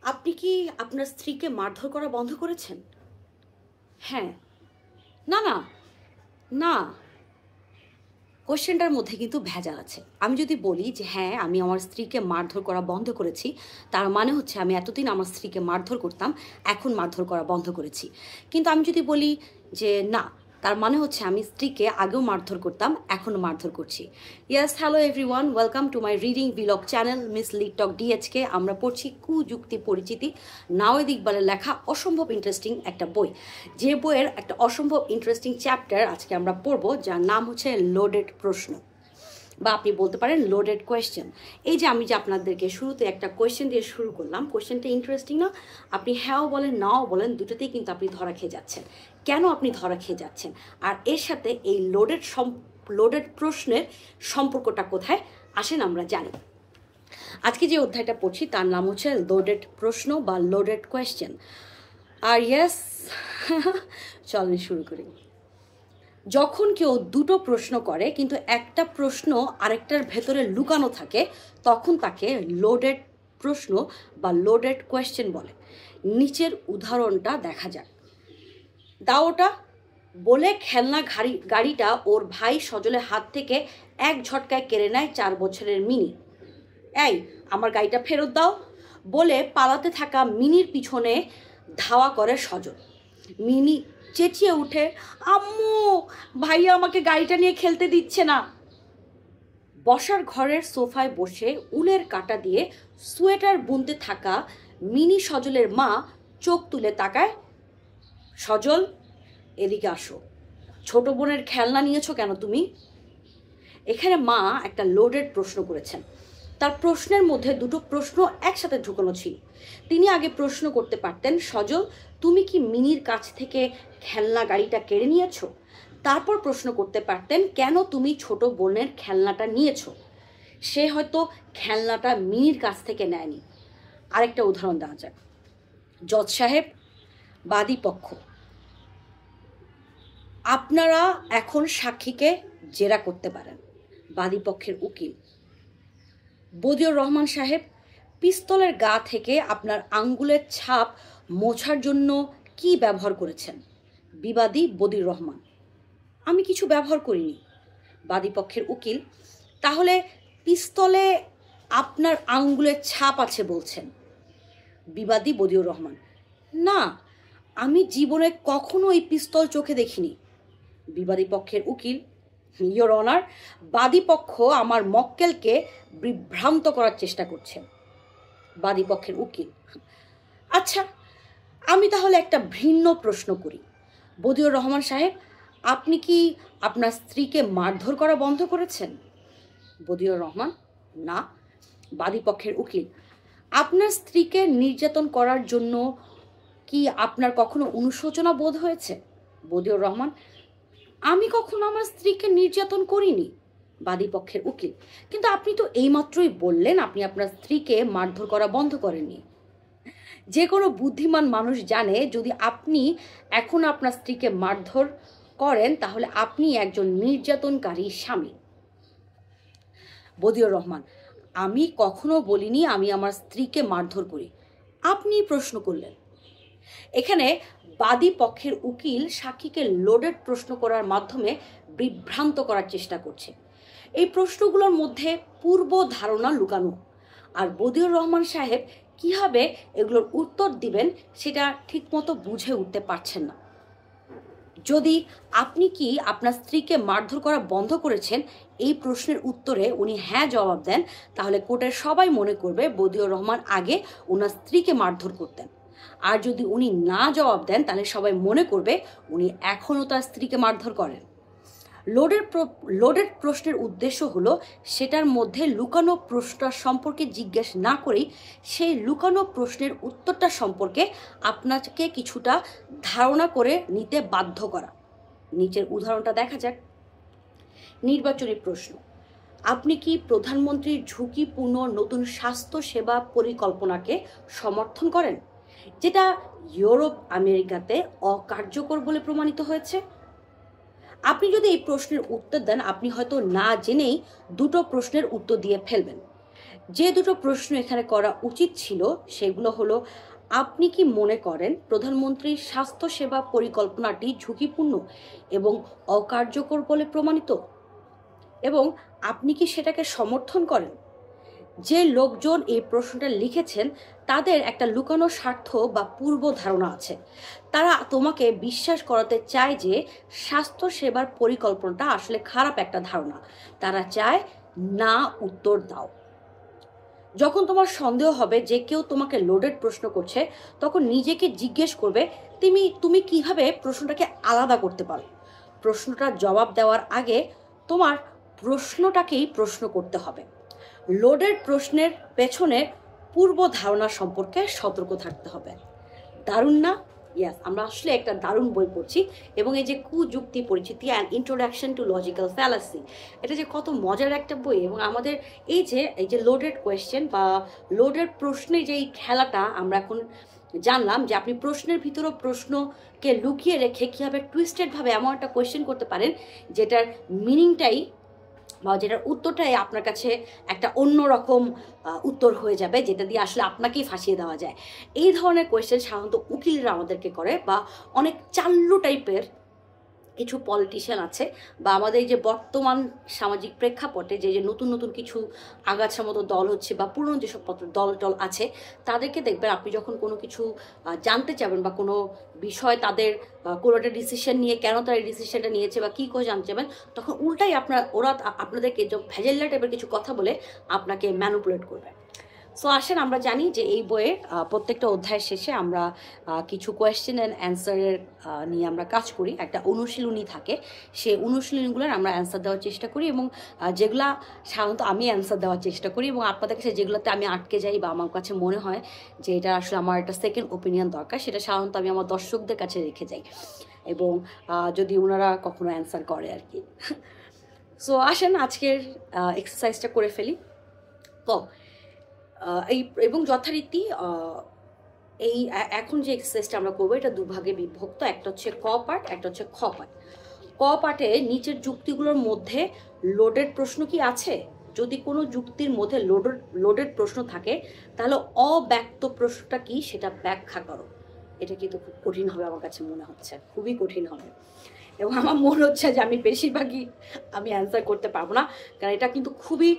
আপনি কি আপনার স্ত্রীকে মারধর করা বন্ধ করেছেন? হ্যাঁ, না না না, কোশ্চেনটার মধ্যে কিন্তু ভেজাল আছে। আমি যদি বলি যে হ্যাঁ আমি আমার স্ত্রীকে মারধর করা বন্ধ করেছি, তার মানে হচ্ছে আমি এতদিন আমার স্ত্রীকে মারধর করতাম, এখন মারধর করা বন্ধ করেছি। কিন্তু আমি যদি বলি যে না, তার মানে হচ্ছে আমি স্ত্রীকে আগেও মারধর করতাম, এখনও মারধর করছি। Yes, hello everyone, welcome to my reading vlog channel miss lit talk DHK. আমরা পড়ছি কুযুক্তি পরিচিতি, নাওয়েদ ইকবালের লেখা অসম্ভব ইন্টারেস্টিং একটা বই। যে বইয়ের একটা অসম্ভব ইন্টারেস্টিং চ্যাপ্টার আজকে আমরা পড়বো, যার নাম হচ্ছে লোডেড প্রশ্ন, বা আপনি বলতে পারেন লোডেড কোয়েশ্চেন। এই যে আমি যে আপনাদেরকে শুরুতে একটা কোয়েশ্চেন দিয়ে শুরু করলাম, কোয়েশ্চেনটা ইন্টারেস্টিং না? আপনি হ্যাঁও বলেন নাও বলেন, দুটোতেই কিন্তু আপনি ধরা খেয়ে যাচ্ছেন। কেন আপনি ধরা খেয়ে যাচ্ছেন, আর এর সাথে এই লোডেড প্রশ্নের সম্পর্কটা কোথায় আসেন আমরা জানি। আজকে যে অধ্যায়টা পড়ছি তার নাম হচ্ছে লোডেড প্রশ্ন বা লোডেড কোয়েশ্চেন। আর ইয়েস, চলেন শুরু করি। যখন কেউ দুটো প্রশ্ন করে কিন্তু একটা প্রশ্ন আরেকটার ভেতরে লুকানো থাকে, তখন তাকে লোডেড প্রশ্ন বা লোডেড কোয়েশ্চেন বলে। নিচের উদাহরণটা দেখা যাক। দাওটা বলে খেলনা গাড়িটা ওর ভাই সজলের হাত থেকে এক ঝটকায় কেড়ে নেয় 4 বছরের মিনি। এই, আমার গাড়িটা ফেরত দাও বলে পালাতে থাকা মিনির পিছনে ধাওয়া করে সজল। মিনি চেঁচিয়ে উঠে, আম্মু, ভাইয়া আমাকে গাড়িটা নিয়ে খেলতে দিচ্ছে না। বসার ঘরের সোফায় বসে উলের কাঁটা দিয়ে সোয়েটার বুনতে থাকা মিনি সজলের মা চোখ তুলে তাকায়। সজল, এদিকে আসো, ছোট বোনের খেলনা নিয়েছো কেন তুমি? এখানে মা একটা লোডেড প্রশ্ন করেছেন। তার প্রশ্নের মধ্যে দুটো প্রশ্ন একসাথে ঢুকানো ছিল। তিনি আগে প্রশ্ন করতে পারতেন, সজল, তুমি কি মিনির কাছ থেকে খেলনা গাড়িটা কেড়ে নিয়েছো? তারপর প্রশ্ন করতে পারতেন, কেন তুমি ছোট বোনের খেলনাটা নিয়েছো? সে হয়তো খেলনাটা মিনির কাছ থেকে নেয়নি। আরেকটা উদাহরণ দেওয়া যাক। জজ সাহেব, বাদী পক্ষ, আপনারা এখন সাক্ষীকে জেরা করতে পারেন। বাদী পক্ষের উকিল, বদিউর রহমান সাহেব, পিস্তলের গা থেকে আপনার আঙ্গুলের ছাপ মোছার জন্য কি ব্যবহার করেছেন? বিবাদী বদিউর রহমান, আমি কিছু ব্যবহার করিনি। বাদী পক্ষের উকিল, তাহলে পিস্তলে আপনার আঙ্গুলের ছাপ আছে বলছেন? বিবাদী বদিউর রহমান, না, আমি জীবনে কখনো এই পিস্তল চোখে দেখিনি। বিবাদী পক্ষের উকিল, ইয়োর অনার, বাদী পক্ষ আমার মক্কেলকে বিভ্রান্ত করার চেষ্টা করছে। বাদী পক্ষের উকিল, আচ্ছা, আমি তাহলে একটা ভিন্ন প্রশ্ন করি। বদিউর রহমান সাহেব, আপনি কি আপনার স্ত্রীকে মারধর করা বন্ধ করেছেন? বদিউর রহমান, না। বাদী পক্ষের উকিল, আপনার স্ত্রীকে নির্যাতন করার জন্য কি আপনার কখনো অনুশোচনা বোধ হয়েছে? বদিউর রহমান, আমি কখনো আমার স্ত্রীকে নির্যাতন করিনি। বাদী পক্ষের উকিল, কিন্তু আপনি তো এইমাত্রই বললেন আপনি আপনার স্ত্রীকে মারধর করা বন্ধ করেননি। যে কোনো বুদ্ধিমান মানুষ জানে যদি আপনি এখন আপনার স্ত্রীকে মারধর করেন তাহলে আপনি একজন নির্যাতনকারী স্বামী। বদিউর রহমান, আমি কখনো বলিনি আমি আমার স্ত্রীকে মারধর করি, আপনি প্রশ্ন করলেন। এখানে বাদী পক্ষের উকিল সাক্ষীকে লোডেড প্রশ্ন করার মাধ্যমে বিভ্রান্ত করার চেষ্টা করছে। এই প্রশ্নগুলোর মধ্যে পূর্ব ধারণা লুকানো, আর বদিউর রহমান সাহেব কিভাবে এগুলোর উত্তর দিবেন সেটা ঠিকমতো বুঝে উঠতে পারছেন না। যদি আপনি কি আপনার স্ত্রীকে মারধর করা বন্ধ করেছেন এই প্রশ্নের উত্তরে উনি হ্যাঁ জবাব দেন, তাহলে কোর্টের সবাই মনে করবে বদিউর রহমান আগে ওনার স্ত্রীকে মারধর করতেন। আর যদি উনি না জবাব দেন তাহলে সবাই মনে করবে উনি এখনও তার স্ত্রীকে মারধর করেন। লোডেড প্রশ্নের উদ্দেশ্য হলো সেটার মধ্যে লুকানো প্রশ্নটা সম্পর্কে জিজ্ঞেস না করেই সেই লুকানো প্রশ্নের উত্তরটা সম্পর্কে আপনাকে কিছুটা ধারণা করে নিতে বাধ্য করা। নিচের উদাহরণটা দেখা যাক। নির্বাচনী প্রশ্ন, আপনি কি প্রধানমন্ত্রীর ঝুঁকিপূর্ণ নতুন স্বাস্থ্য সেবা পরিকল্পনাকে সমর্থন করেন, যেটা ইউরোপ আমেরিকাতে অকার্যকর বলে প্রমাণিত হয়েছে? আপনি যদি এই প্রশ্নের উত্তর দেন আপনি হয়তো না জেনেই দুটো প্রশ্নের উত্তর দিয়ে ফেলবেন। যে দুটো প্রশ্ন এখানে করা উচিত ছিল সেগুলো হলো, আপনি কি মনে করেন প্রধানমন্ত্রীর স্বাস্থ্যসেবা পরিকল্পনাটি ঝুঁকিপূর্ণ এবং অকার্যকর বলে প্রমাণিত, এবং আপনি কি সেটাকে সমর্থন করেন? যে লোকজন এই প্রশ্নটা লিখেছেন তাদের একটা লুকানো স্বার্থ বা পূর্ব ধারণা আছে। তারা তোমাকে বিশ্বাস করাতে চায় যে স্বাস্থ্য সেবার পরিকল্পনাটা আসলে খারাপ একটা ধারণা। তারা চায় না উত্তর দাও। যখন তোমার সন্দেহ হবে যে কেউ তোমাকে লোডেড প্রশ্ন করছে, তখন নিজেকে জিজ্ঞেস করবে তুমি কিভাবে প্রশ্নটাকে আলাদা করতে পারো। প্রশ্নটার জবাব দেওয়ার আগে তোমার প্রশ্নটাকেই প্রশ্ন করতে হবে। লোডেড প্রশ্নের পেছনে পূর্ব ধারণা সম্পর্কে সতর্ক থাকতে হবে। দারুণ না? ইয়াস, আমরা আসলে একটা দারুণ বই পড়ছি, এবং এই যে কুযুক্তি পরিচিতি and introduction to logical fallacy, এটা যে কত মজার একটা বই। এবং আমাদের এই যে লোডেড কোয়েশ্চেন বা লোডেড প্রশ্নের যে এই খেলাটা আমরা এখন জানলাম, যে আপনি প্রশ্নের ভিতরেও প্রশ্নকে লুকিয়ে রেখে কীভাবে টুইস্টেডভাবে এমন একটা কোয়েশ্চেন করতে পারেন যেটার মিনিংটাই বা যেটার উত্তরটাই আপনার কাছে একটা অন্যরকম উত্তর হয়ে যাবে, যেটা দিয়ে আসলে আপনাকেই ফাঁসিয়ে দেওয়া যায়। এই ধরনের কোয়েশ্চেন সাধারণত উকিলরা আমাদেরকে করে, বা অনেক চাল্লু টাইপের কিছু পলিটিশিয়ান আছে, বা আমাদের এই যে বর্তমান সামাজিক প্রেক্ষাপটে যে নতুন নতুন কিছু আগাছা মতো দল হচ্ছে, বা পুরনো যেসব দল আছে, তাদেরকে দেখবেন আপনি যখন কোনো কিছু জানতে চাবেন বা কোনো বিষয় তাদের কোনো একটা ডিসিশন নিয়ে কেন তারা এই ডিসিশনটা নিয়েছে বা কী করে জানতে চাবেন, তখন উল্টাই ওরা আপনাদেরকে ভেজেল্লা টাইপের কিছু কথা বলে আপনাকে ম্যানুপুলেট করবে। সো আসেন আমরা জানি যে এই বইয়ের প্রত্যেকটা অধ্যায়ের শেষে আমরা কিছু কোয়েশ্চেন অ্যান্ড অ্যান্সারের নিয়ে আমরা কাজ করি, একটা অনুশীলনী থাকে, সেই অনুশীলনীগুলোর আমরা অ্যান্সার দেওয়ার চেষ্টা করি, এবং যেগুলা সাধারণত আমি অ্যান্সার দেওয়ার চেষ্টা করি, এবং আপনাদের কাছে যেগুলোতে আমি আটকে যাই বা আমার কাছে মনে হয় যে এটা আসলে আমার একটা সেকেন্ড ওপিনিয়ন দরকার, সেটা সাধারণত আমি আমার দর্শকদের কাছে রেখে যাই, এবং যদি ওনারা কখনো অ্যান্সার করে আর কি। সো আসেন আজকের এক্সারসাইজটা করে ফেলি। তো এবং যথারীতি এই এখন যে এক্সারসাইজটা আমরা করবো এটা দুভাগে বিভক্ত, একটা হচ্ছে ক পার্ট, একটা হচ্ছে খ পার্ট। ক পার্টে নিচের যুক্তিগুলোর মধ্যে লোডেড প্রশ্ন কি আছে? যদি কোনো যুক্তির মধ্যে লোডেড প্রশ্ন থাকে তাহলে অব্যক্ত প্রশ্নটা কি সেটা ব্যাখ্যা করো। এটা কিন্তু খুব কঠিন হবে আমার কাছে মনে হচ্ছে, খুবই কঠিন হবে, এবং আমার মনে হচ্ছে যে আমি বেশিরভাগই অ্যান্সার করতে পারবো না, কারণ এটা কিন্তু খুবই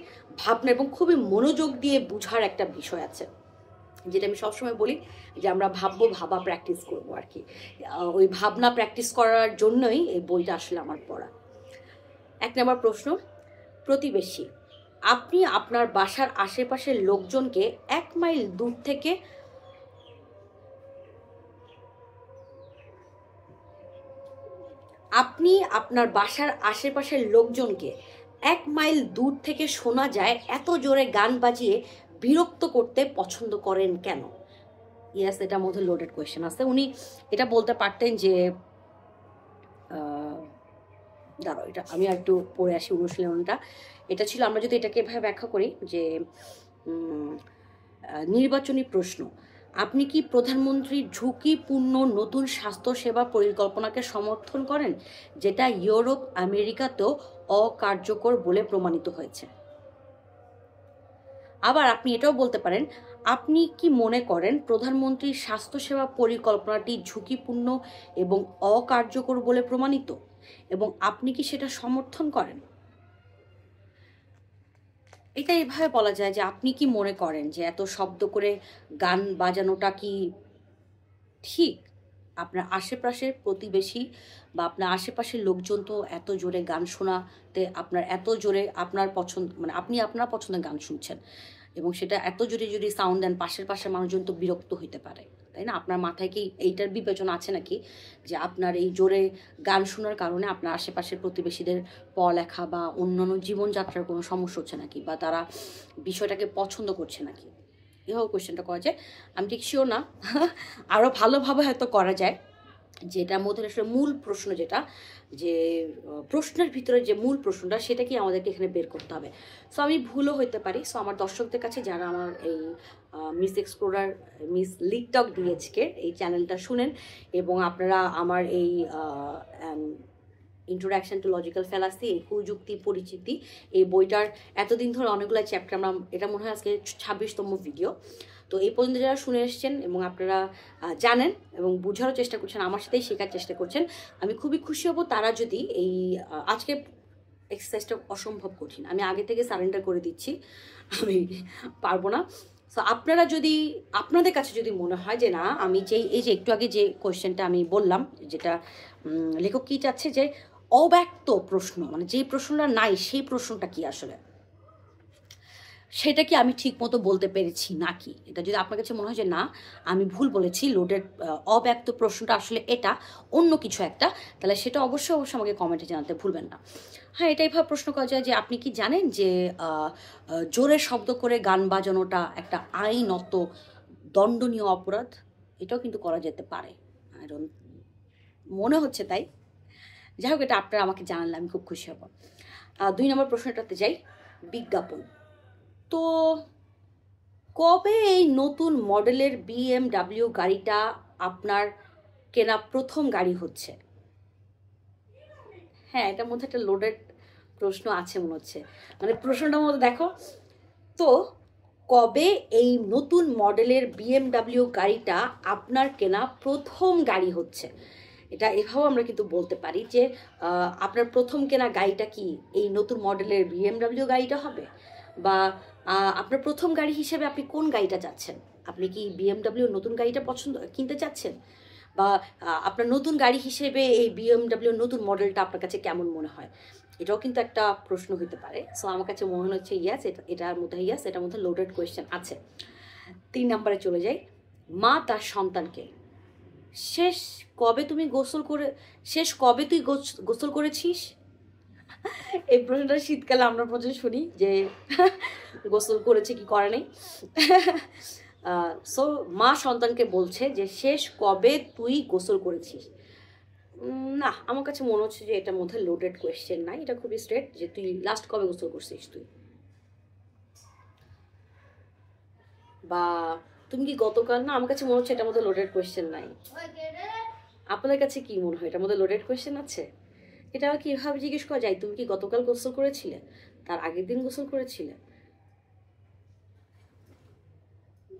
ভাবনা এবং খুবই মনোযোগ দিয়ে বুঝার একটা বিষয় আছে, যেটা আমি সবসময় বলি যে আমরা ভাবা প্র্যাকটিস করবো আর কি। ওই ভাবনা প্র্যাকটিস করার জন্যই এই বইটা আসলে আমার পড়া। 1 নম্বর প্রশ্ন, প্রতিবেশী। আপনি আপনার বাসার আশেপাশের লোকজনকে 1 মাইল দূর থেকে এক মাইল দূর থেকে শোনা যায় এত জোরে গান বাজিয়ে বিরক্ত করতে পছন্দ করেন কেন? ইয়েস, এটার মধ্যে লোডেড কোয়েশ্চেন আছে। উনি এটা বলতে পারতেন যে দাঁড়াও, এটা আমি একটু পড়ে আসি অনুশীলনটা। এটা ছিল, আমরা যদি এটাকে এভাবে ব্যাখ্যা করি যে নির্বাচনী প্রশ্ন, আপনি কি প্রধানমন্ত্রীর ঝুঁকিপূর্ণ নতুন স্বাস্থ্যসেবা পরিকল্পনাকে সমর্থন করেন, যেটা ইউরোপ আমেরিকাতেও অকার্যকর বলে প্রমাণিত হয়েছে? আবার আপনি এটাও বলতে পারেন, আপনি কি মনে করেন প্রধানমন্ত্রীর স্বাস্থ্যসেবা পরিকল্পনাটি ঝুঁকিপূর্ণ এবং অকার্যকর বলে প্রমাণিত, এবং আপনি কি সেটা সমর্থন করেন? এটা এভাবে বলা যায় যে আপনি কি মনে করেন যে এত শব্দ করে গান বাজানোটা কি ঠিক? আপনার আশেপাশের প্রতিবেশী বা আপনার আশেপাশের লোকজন তো এত জোরে গান শোনাতে আপনার এত জোরে আপনার পছন্দ, মানে আপনি আপনার পছন্দের গান শুনছেন, এবং সেটা এত জোরে যদি সাউন্ড দেন পাশের মানুষজন তো বিরক্ত হইতে পারে, তাই না? আপনার মাথায় কি এইটার বিবেচনা আছে নাকি যে আপনার এই জোরে গান শোনার কারণে আপনার আশেপাশের প্রতিবেশীদের পড়ালেখা বা অন্যান্য জীবনযাত্রার কোনো সমস্যা হচ্ছে নাকি, বা তারা বিষয়টাকে পছন্দ করছে নাকি? এভাবে কোয়েশ্চেনটা করা যায়। আমি ঠিক শিওর না, আরও ভালোভাবে হয়তো করা যায়, যেটার মধ্যে আসলে মূল প্রশ্ন, যেটা যে প্রশ্নের ভিতরে যে মূল প্রশ্নটা সেটা কি আমাদেরকে এখানে বের করতে হবে। সো আমি ভুলও হইতে পারি। সো আমার দর্শকদের কাছে যারা আমার এই মিস এক্সপ্লোরার মিস লিকটক ডিএচকে এই চ্যানেলটা শুনেন, এবং আপনারা আমার এই ইন্ট্রোডাকশন টু লজিক্যাল ফ্যালাসি, এই কুযুক্তি পরিচিতি, এই বইটার এতদিন ধরে অনেকগুলো চ্যাপ্টার আমরা, এটা মনে হয় আজকে 26তম ভিডিও। তো এই পর্যন্ত যারা শুনে এসছেন এবং আপনারা জানেন এবং বোঝারও চেষ্টা করছেন, আমার সাথেই শেখার চেষ্টা করছেন, আমি খুবই খুশি হব তারা যদি এই আজকে এক্সারসাইজটা অসম্ভব কঠিন, আমি আগে থেকে সারেন্ডার করে দিচ্ছি, আমি পারবো না। সো আপনারা যদি, আপনাদের কাছে যদি মনে হয় যে না আমি এই যে একটু আগে যে কোয়েশ্চেনটা আমি বললাম, যেটা লেখক কী চাচ্ছে যে অব্যক্ত প্রশ্ন, মানে যেই প্রশ্নটা নাই সেই প্রশ্নটা কি আসলে, সেটা কি আমি ঠিক মতো বলতে পেরেছি নাকি, এটা যদি আপনার কাছে মনে হয় যে না আমি ভুল বলেছি, লোডেড অব্যক্ত প্রশ্নটা আসলে এটা অন্য কিছু একটা, তাহলে সেটা অবশ্যই আমাকে কমেন্টে জানাতে ভুলবেন না। হ্যাঁ, এটাই ভাবে প্রশ্ন করা যায় যে আপনি কি জানেন যে জোরে শব্দ করে গান বাজানোটা একটা আইনত দণ্ডনীয় অপরাধ? এটাও কিন্তু করা যেতে পারে, মনে হচ্ছে তাই। যাই হোক, এটা আপনারা আমাকে জানালে আমি খুব খুশি হব। 2 নম্বর প্রশ্নটাতে যাই, বিজ্ঞাপন। তো কবে এই নতুন মডেলের BMW গাড়িটা আপনার কেনা প্রথম গাড়ি হচ্ছে? হ্যাঁ, এটার মধ্যে একটা লোডেড প্রশ্ন আছে মনে হচ্ছে, মানে প্রশ্নটার মধ্যে দেখো তো, কবে এই নতুন মডেলের BMW গাড়িটা আপনার কেনা প্রথম গাড়ি হচ্ছে, এটা এভাবেও আমরা কিন্তু বলতে পারি যে আপনার প্রথম কেনা গাড়িটা কি এই নতুন মডেলের BMW গাড়িটা হবে, বা আপনার প্রথম গাড়ি হিসেবে আপনি কোন গাড়িটা চাচ্ছেন, আপনি কি BMW নতুন গাড়িটা কিনতে চাচ্ছেন, বা আপনার নতুন গাড়ি হিসেবে এই BMW নতুন মডেলটা আপনার কাছে কেমন মনে হয়, এটাও কিন্তু একটা প্রশ্ন হতে পারে। সো আমার কাছে মনে হচ্ছে ইয়াস, এটার মধ্যে ইয়াস, এটার মধ্যে লোডেড কোয়েশ্চেন আছে। 3 নম্বরে চলে যাই, মা তার সন্তানকে শেষ কবে তুই গোসল করেছিস? এই প্রশ্নটা শীতকালে আমরা প্রচুর শুনি যে গোসল করেছে কি করে নেই। সো মা সন্তানকে বলছে যে শেষ কবে তুই গোসল করেছিস। না, আমার কাছে মনে হচ্ছে যে এটার মধ্যে লোডেড কোয়েশ্চেন নাই, এটা খুবই স্ট্রেট, যে তুই লাস্ট কবে গোসল করছিস তুই, বা তুমি কি গতকাল, না আমার কাছে মনে হচ্ছে এটার মধ্যে লোডেড কোয়েশ্চেন নাই। আপনাদের কাছে কি মনে হয় এটার মধ্যে লোডেড কোয়েশ্চেন আছে? এটা কিভাবে জিজ্ঞেস করা যায়, তুমি কি গতকাল গোসল করেছিলে, তার আগের দিন গোসল করেছিলে,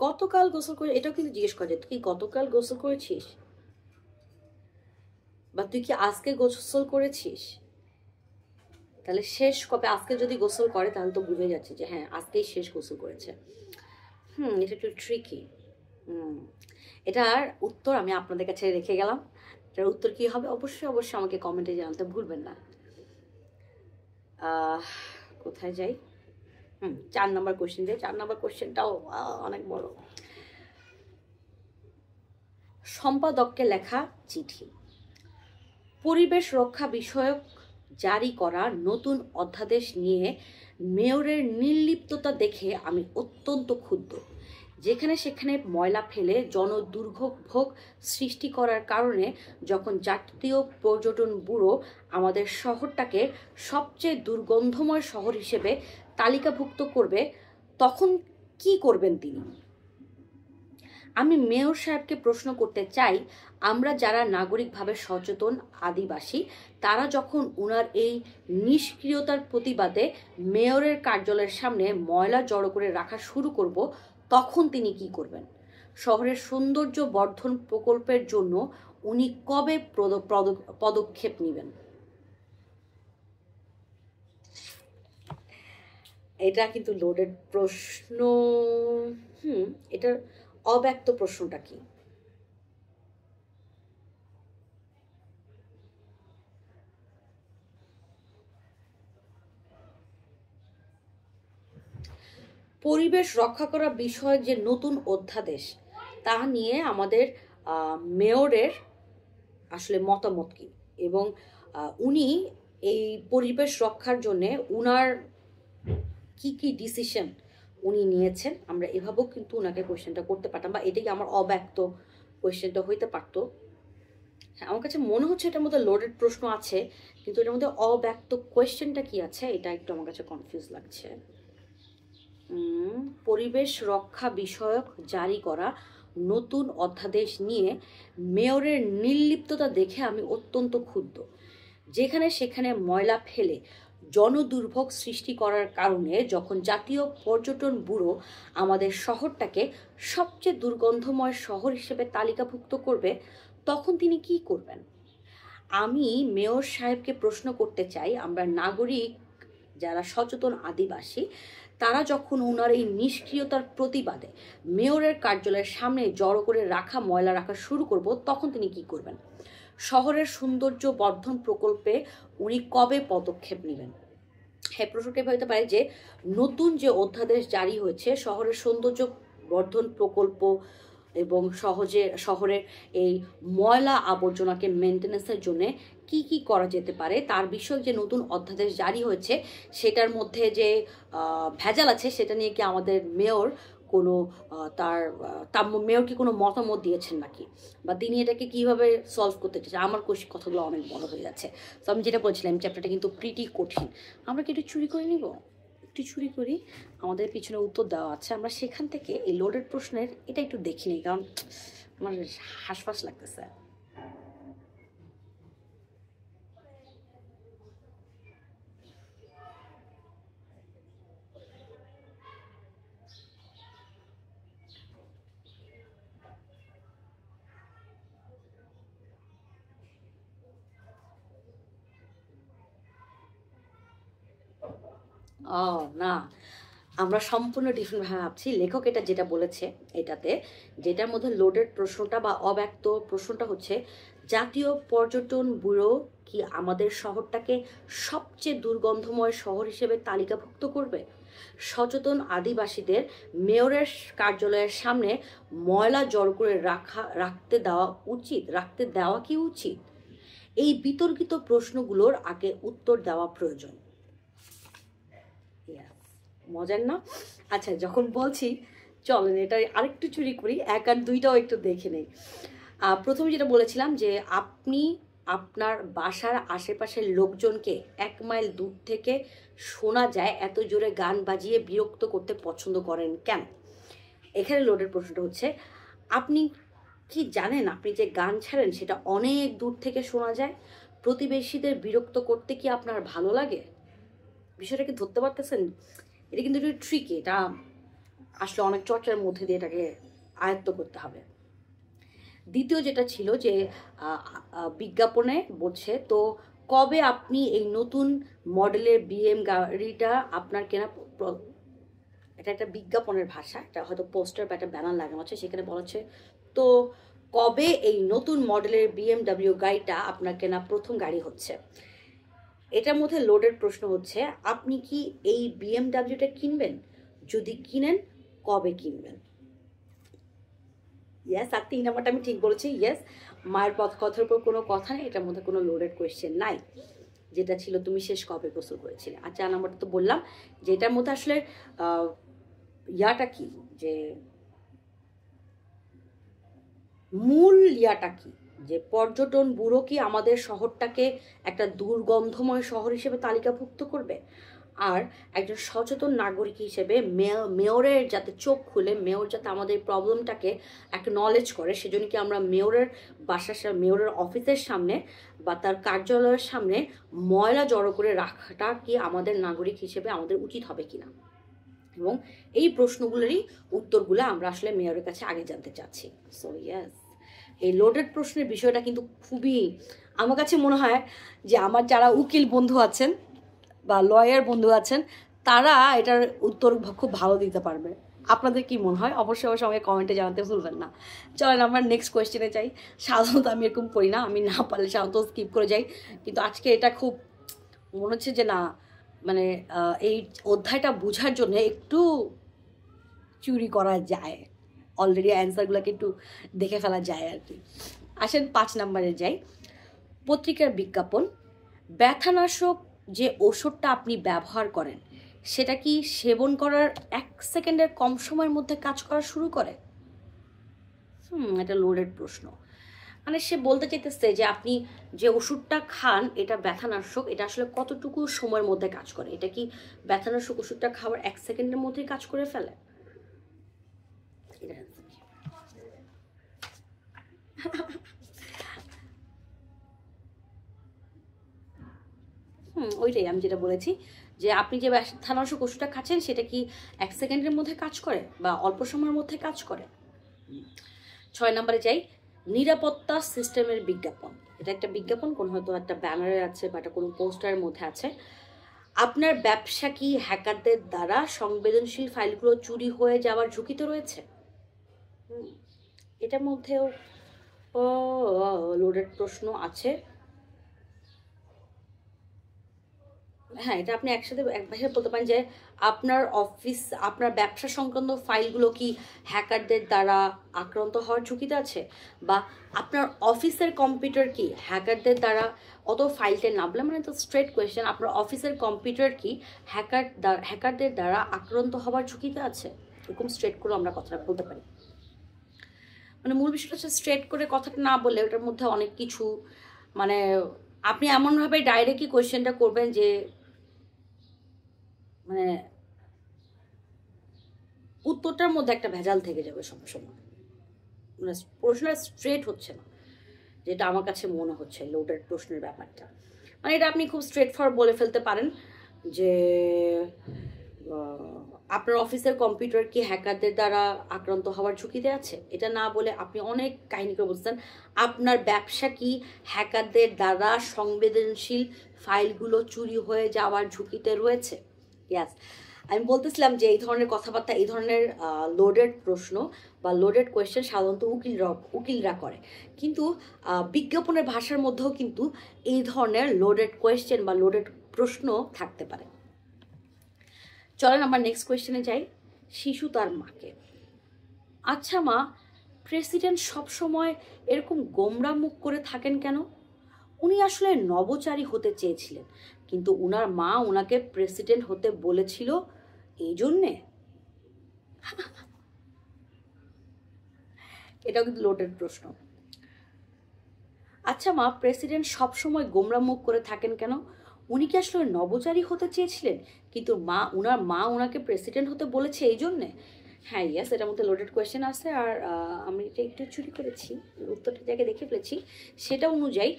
গতকাল গোসল করে, এটাও কিন্তু জিজ্ঞেস করা যায় তুই কি গতকাল গোসল করেছিস, বা তুই কি আজকে গোসল করেছিস। তাহলে শেষ কবে, আজকে যদি গোসল করে তাহলে তো বুঝে যাচ্ছে যে হ্যাঁ আজকেই শেষ গোসল করেছে। এটা একটু ট্রিকি। এটার উত্তর আমি আপনাদের কাছে রেখে গেলাম, এটার উত্তর কি হবে অবশ্যই আমাকে কমেন্টে জানাতে ভুলবেন না। কোথায় যাই, 4 নম্বর কোয়েশ্চেন যাই। 4 নম্বর কোয়েশ্চেনটাও অনেক বড়। সম্পাদককে লেখা চিঠি। পরিবেশ রক্ষা বিষয়ক জারি করা নতুন অধ্যাদেশ নিয়ে মেয়রের নির্লিপ্ততা দেখে আমি অত্যন্ত ক্ষুব্ধ। যেখানে সেখানে ময়লা ফেলে জনদুর্ভোগ সৃষ্টি করার কারণে যখন জাতীয় পর্যটন ব্যুরো আমাদের শহরটাকে সবচেয়ে দুর্গন্ধময় শহর হিসেবে তালিকাভুক্ত করবে, তখন কি করবেন তিনি? আমি মেয়র সাহেবকে প্রশ্ন করতে চাই, আমরা যারা নাগরিকভাবে সচেতন আদিবাসী তারা যখন উনার এই নিষ্ক্রিয়তার প্রতিবাদে মেয়রের কার্যালয়ের সামনে ময়লা জড়ো করে রাখা শুরু করব, তখন তিনি কি করবেন? শহরের সৌন্দর্য বর্ধন প্রকল্পের জন্য উনি কবে পদক্ষেপ নেবেন? এটা কিন্তু লোডেড প্রশ্ন। এটার অব্যক্ত প্রশ্নটা কি? পরিবেশ রক্ষা করা বিষয়ক যে নতুন অধ্যাদেশ তা নিয়ে আমাদের মেয়রের আসলে মতামত কি, এবং উনি এই পরিবেশ রক্ষার জন্যে উনার কি কি ডিসিশন উনি নিয়েছেন, আমরা এভাবেও কিন্তু ওনাকে কোয়েশ্চেনটা করতে পারতাম, বা এটাই আমার অব্যক্ত কোয়েশ্চেনটা হইতে পারতো। হ্যাঁ, আমার কাছে মনে হচ্ছে এটার মধ্যে লোডেড প্রশ্ন আছে, কিন্তু এটার মধ্যে অব্যক্ত কোয়েশ্চেনটা কি আছে এটা একটু আমার কাছে কনফিউজ লাগছে। পরিবেশ রক্ষা বিষয়ক জারি করা নতুন অধ্যাদেশ নিয়ে মেয়রের নির্লিপ্ততা দেখে আমি অত্যন্ত ক্ষুব্ধ। যেখানে সেখানে ময়লা ফেলে জনদুর্ভোগ সৃষ্টি করার কারণে যখন জাতীয় পর্যটন ব্যুরো আমাদের শহরটাকে সবচেয়ে দুর্গন্ধময় শহর হিসেবে তালিকাভুক্ত করবে, তখন তিনি কি করবেন? আমি মেয়র সাহেবকে প্রশ্ন করতে চাই, আমরা নাগরিক যারা সচেতন আদিবাসী, তারা যখন ওনার এই নিষ্ক্রিয়তার প্রতিবাদে মেয়রের কার্যালয়ের সামনে জড়ো করে রাখা ময়লা রাখা শুরু করব, তখন তিনি কি করবেন? শহরের সৌন্দর্য বর্ধন প্রকল্পে উনি কবে পদক্ষেপ নেবেন? হ্যাঁ, প্রশ্নটা হতে পারে যে নতুন যে অধ্যাদেশ জারি হয়েছে শহরের সৌন্দর্য বর্ধন প্রকল্প এবং শহরের এই ময়লা আবর্জনাকে মেনটেন্যান্সের জন্য কি কি করা যেতে পারে তার বিষয়ক যে নতুন অধ্যাদেশ জারি হয়েছে, সেটার মধ্যে যে ভেজাল আছে সেটা নিয়ে কি আমাদের মেয়র কোনো তার মেয়র কি কোনো মতামত দিয়েছেন নাকি, বা তিনি এটাকে কিভাবে সলভ করতে চাইছেন? আমার কথাগুলো অনেক বড় হয়ে যাচ্ছে। তো আমি যেটা বলছিলাম, চ্যাপ্টারটা কিন্তু প্রিটি কঠিন। আমরা কি একটু চুরি করে নিব? একটু চুরি করি, আমাদের পিছনে উত্তর দেওয়া আছে, আমরা সেখান থেকে এই লোডেড প্রশ্নের এটা একটু দেখি নিই, কারণ আমার হাসফাস লাগতেছে। ও না, আমরা সম্পূর্ণ ডিফারেন্টভাবে ভাবছি। লেখক এটা যেটা বলেছে এটাতে, যেটার মধ্যে লোডেড প্রশ্নটা বা অব্যক্ত প্রশ্নটা হচ্ছে, জাতীয় পর্যটন ব্যুরো কি আমাদের শহরটাকে সবচেয়ে দুর্গন্ধময় শহর হিসেবে তালিকাভুক্ত করবে? সচেতন আদিবাসীদের মেয়রের কার্যালয়ের সামনে ময়লা জড়ো করে রাখতে দেওয়া কি উচিত? এই বিতর্কিত প্রশ্নগুলোর আগে উত্তর দেওয়া প্রয়োজন। মজার না? আচ্ছা, যখন বলছি চলেন এটা আরেকটু চুরি করি, 1 আর 2টাও একটু দেখে নেই। প্রথমে যেটা বলেছিলাম যে আপনি আপনার বাসার আশেপাশের লোকজনকে 1 মাইল দূর থেকে শোনা যায় এত জোরে গান বাজিয়ে বিরক্ত করতে পছন্দ করেন কেন? এখানে লোডের প্রশ্নটা হচ্ছে, আপনি কি জানেন আপনি যে গান ছাড়েন সেটা অনেক দূর থেকে শোনা যায়? প্রতিবেশীদের বিরক্ত করতে কি আপনার ভালো লাগে? বিষয়টা কি ধরতে পারতেছেন? এটা কিন্তু একটু ট্রিকি, এটা আসলে অনেক চর্চার মধ্যে দিয়ে এটাকে আয়ত্ত করতে হবে। দ্বিতীয় যেটা ছিল যে বিজ্ঞাপনে বলছে, তো কবে আপনি এই নতুন মডেলের বিএম গাড়িটা আপনার কেনা, এটা একটা বিজ্ঞাপনের ভাষা, এটা হয়তো পোস্টার বা একটা ব্যানার লাগানো আছে, সেখানে বলা হচ্ছে তো কবে এই নতুন মডেলের বিএমডাব্লিউ গাড়িটা আপনার কেনা প্রথম গাড়ি হচ্ছে। এটার মধ্যে লোডের প্রশ্ন হচ্ছে, আপনি কি এই বিএমডাব্লিউটা কিনবেন? যদি কিনেন কবে কিনবেন? ইয়েস, আর 3 নাম্বারটা আমি ঠিক বলেছি, ইয়েস। মায়ের কথার উপর কোনো কথা নেই, এটার মধ্যে কোনো লোডেড কোয়েশ্চেন নাই, যেটা ছিল তুমি শেষ কবে গোসল করেছিলে। আর 4 নাম্বারটা তো বললাম যে এটার মধ্যে আসলে ইয়াটা কি, যে মূল ইয়াটা কি, যে পর্যটন ব্যুরো কি আমাদের শহরটাকে একটা দুর্গন্ধময় শহর হিসেবে তালিকাভুক্ত করবে? আর একজন সচেতন নাগরিক হিসেবে মেয়রের যাতে চোখ খুলে, মেয়র যাতে আমাদের প্রবলেমটাকে অ্যাকনলেজ করে, সেজন্য কি আমরা মেয়রের মেয়রের অফিসের সামনে বা তার কার্যালয়ের সামনে ময়লা জড়ো করে রাখাটা কি আমাদের নাগরিক হিসেবে আমাদের উচিত হবে কিনা? এবং এই প্রশ্নগুলোরই উত্তরগুলো আমরা আসলে মেয়রের কাছে আগে জানতে চাচ্ছি। সো ইয়েস, এই লোডেড প্রশ্নের বিষয়টা কিন্তু খুবই, আমার কাছে মনে হয় যে আমার যারা উকিল বন্ধু আছেন বা লয়ার বন্ধু আছেন তারা এটার উত্তর খুব ভালো দিতে পারবে। আপনাদের কি মনে হয়? অবশ্যই অবশ্যই আমাকে কমেন্টে জানাতে ভুলবেন না। চলেন আমরা নেক্সট কোয়েশ্চেনে যাই। সাধারণত আমি এরকম করি না, আমি না পারলে সাধারণত স্কিপ করে যাই, কিন্তু আজকে এটা খুব মনে হচ্ছে যে না, মানে এই অধ্যায়টা বোঝার জন্য একটু চুরি করা যায়, অলরেডি অ্যান্সারগুলোকে একটু দেখে ফেলা যায় আর কি। আসেন 5 নম্বরে যাই। পত্রিকার বিজ্ঞাপন, ব্যথানাশক যে ওষুধটা আপনি ব্যবহার করেন সেটা কি সেবন করার 1 সেকেন্ডের কম সময়ের মধ্যে কাজ করা শুরু করে? এটা লোডেড প্রশ্ন। মানে সে বলতে চাইতেছে যে আপনি যে ওষুধটা খান এটা ব্যথানাশক, এটা আসলে কতটুকু সময়ের মধ্যে কাজ করে? এটা কি ব্যথানাশক ওষুধটা খাওয়ার 1 সেকেন্ডের মধ্যেই কাজ করে ফেলে? ওইটাই আমি যেটা বলেছি যে আপনি যে ব্যথানাশক ওষুধটা খাচ্ছেন সেটা কি 1 সেকেন্ডের মধ্যে কাজ করে বা অল্প সময়ের মধ্যে কাজ করে। 6 নম্বরে যাই, নিরাপত্তা সিস্টেমের বিজ্ঞাপন। এটা একটা বিজ্ঞাপন, কোন হয়তো একটা ব্যানারে আছে বা একটা কোনো পোস্টারের মধ্যে আছে। আপনার ব্যবসা কি হ্যাকারদের দ্বারা সংবেদনশীল ফাইলগুলো চুরি হয়ে যাওয়ার ঝুঁকিতে রয়েছে? এটার মধ্যেও লোডেড প্রশ্ন আছে। হ্যাঁ, এটা আপনি একসাথে এক ভাষায় বলতে পারেন যে আপনার ব্যবসা সংক্রান্ত ফাইলগুলো কি হ্যাকারদের দ্বারা আক্রান্ত হওয়ার ঝুঁকিতে আছে, বা আপনার অফিসের কম্পিউটার কি হ্যাকারদের দ্বারা, অত ফাইলটা না বলে মানে তো স্ট্রেট কোয়েশ্চেন, আপনার অফিসের কম্পিউটার কি হ্যাকারদের দ্বারা আক্রান্ত হওয়ার ঝুঁকিতে আছে? এরকম স্ট্রেট করে আমরা কথাটা বলতে পারি। মানে মূল বিষয়টা হচ্ছে স্ট্রেট করে কথাটা না বললে ওটার মধ্যে অনেক কিছু, মানে আপনি এমনভাবে ডাইরেক্টলি কোয়েশ্চেনটা করবেন যে মানে উত্তরটার মধ্যে একটা ভেজাল থেকে যাবে সবসময়, মানে প্রশ্নটা স্ট্রেট হচ্ছে না, যেটা আমার কাছে মনে হচ্ছে লোডেড প্রশ্নের ব্যাপারটা। মানে এটা আপনি খুব স্ট্রেট ফরওয়ার্ড বলে ফেলতে পারেন যে আপনার অফিসের কম্পিউটার কি হ্যাকারদের দ্বারা আক্রান্ত হওয়ার ঝুঁকিতে আছে। এটা না বলে আপনি অনেক কাহিনী করে বলছেন আপনার ব্যবসা কি হ্যাকারদের দ্বারা সংবেদনশীল ফাইলগুলো চুরি হয়ে যাওয়ার ঝুঁকিতে রয়েছে। ইয়াস, আমি বলতেছিলাম যে এই ধরনের কথাবার্তা, এই ধরনের লোডেড প্রশ্ন বা লোডেড কোয়েশ্চেন সাধারণত উকিলরা করে, কিন্তু বিজ্ঞাপনের ভাষার মধ্যেও কিন্তু এই ধরনের লোডেড কোয়েশ্চেন বা লোডেড প্রশ্ন থাকতে পারে। চলেন আমরা নেক্সট কোয়েশ্চেনে যাই। শিশু তার মাকে, আচ্ছা মা, প্রেসিডেন্ট সবসময় এরকম গোমরা মুখ করে থাকেন কেন? উনি আসলে নভোচারী হতে চেয়েছিলেন, কিন্তু উনার মা ওনাকে প্রেসিডেন্ট হতে বলেছিল এই জন্যে। এটাও কিন্তু লোডেড প্রশ্ন। আচ্ছা মা, প্রেসিডেন্ট সবসময় গোমরা মুখ করে থাকেন কেন? উনি কি আসলে নভোচারী হতে চেয়েছিলেন, কিন্তু উনার মা ওনাকে প্রেসিডেন্ট হতে বলেছে এই জন্যে। হ্যাঁ, ইয়াস, এটার মধ্যে লোডেড কোয়েশ্চেন আছে। আর আমি এটা একটু চুরি করেছি, উত্তরটা জায়গায় দেখে ফেলেছি। সেটা অনুযায়ী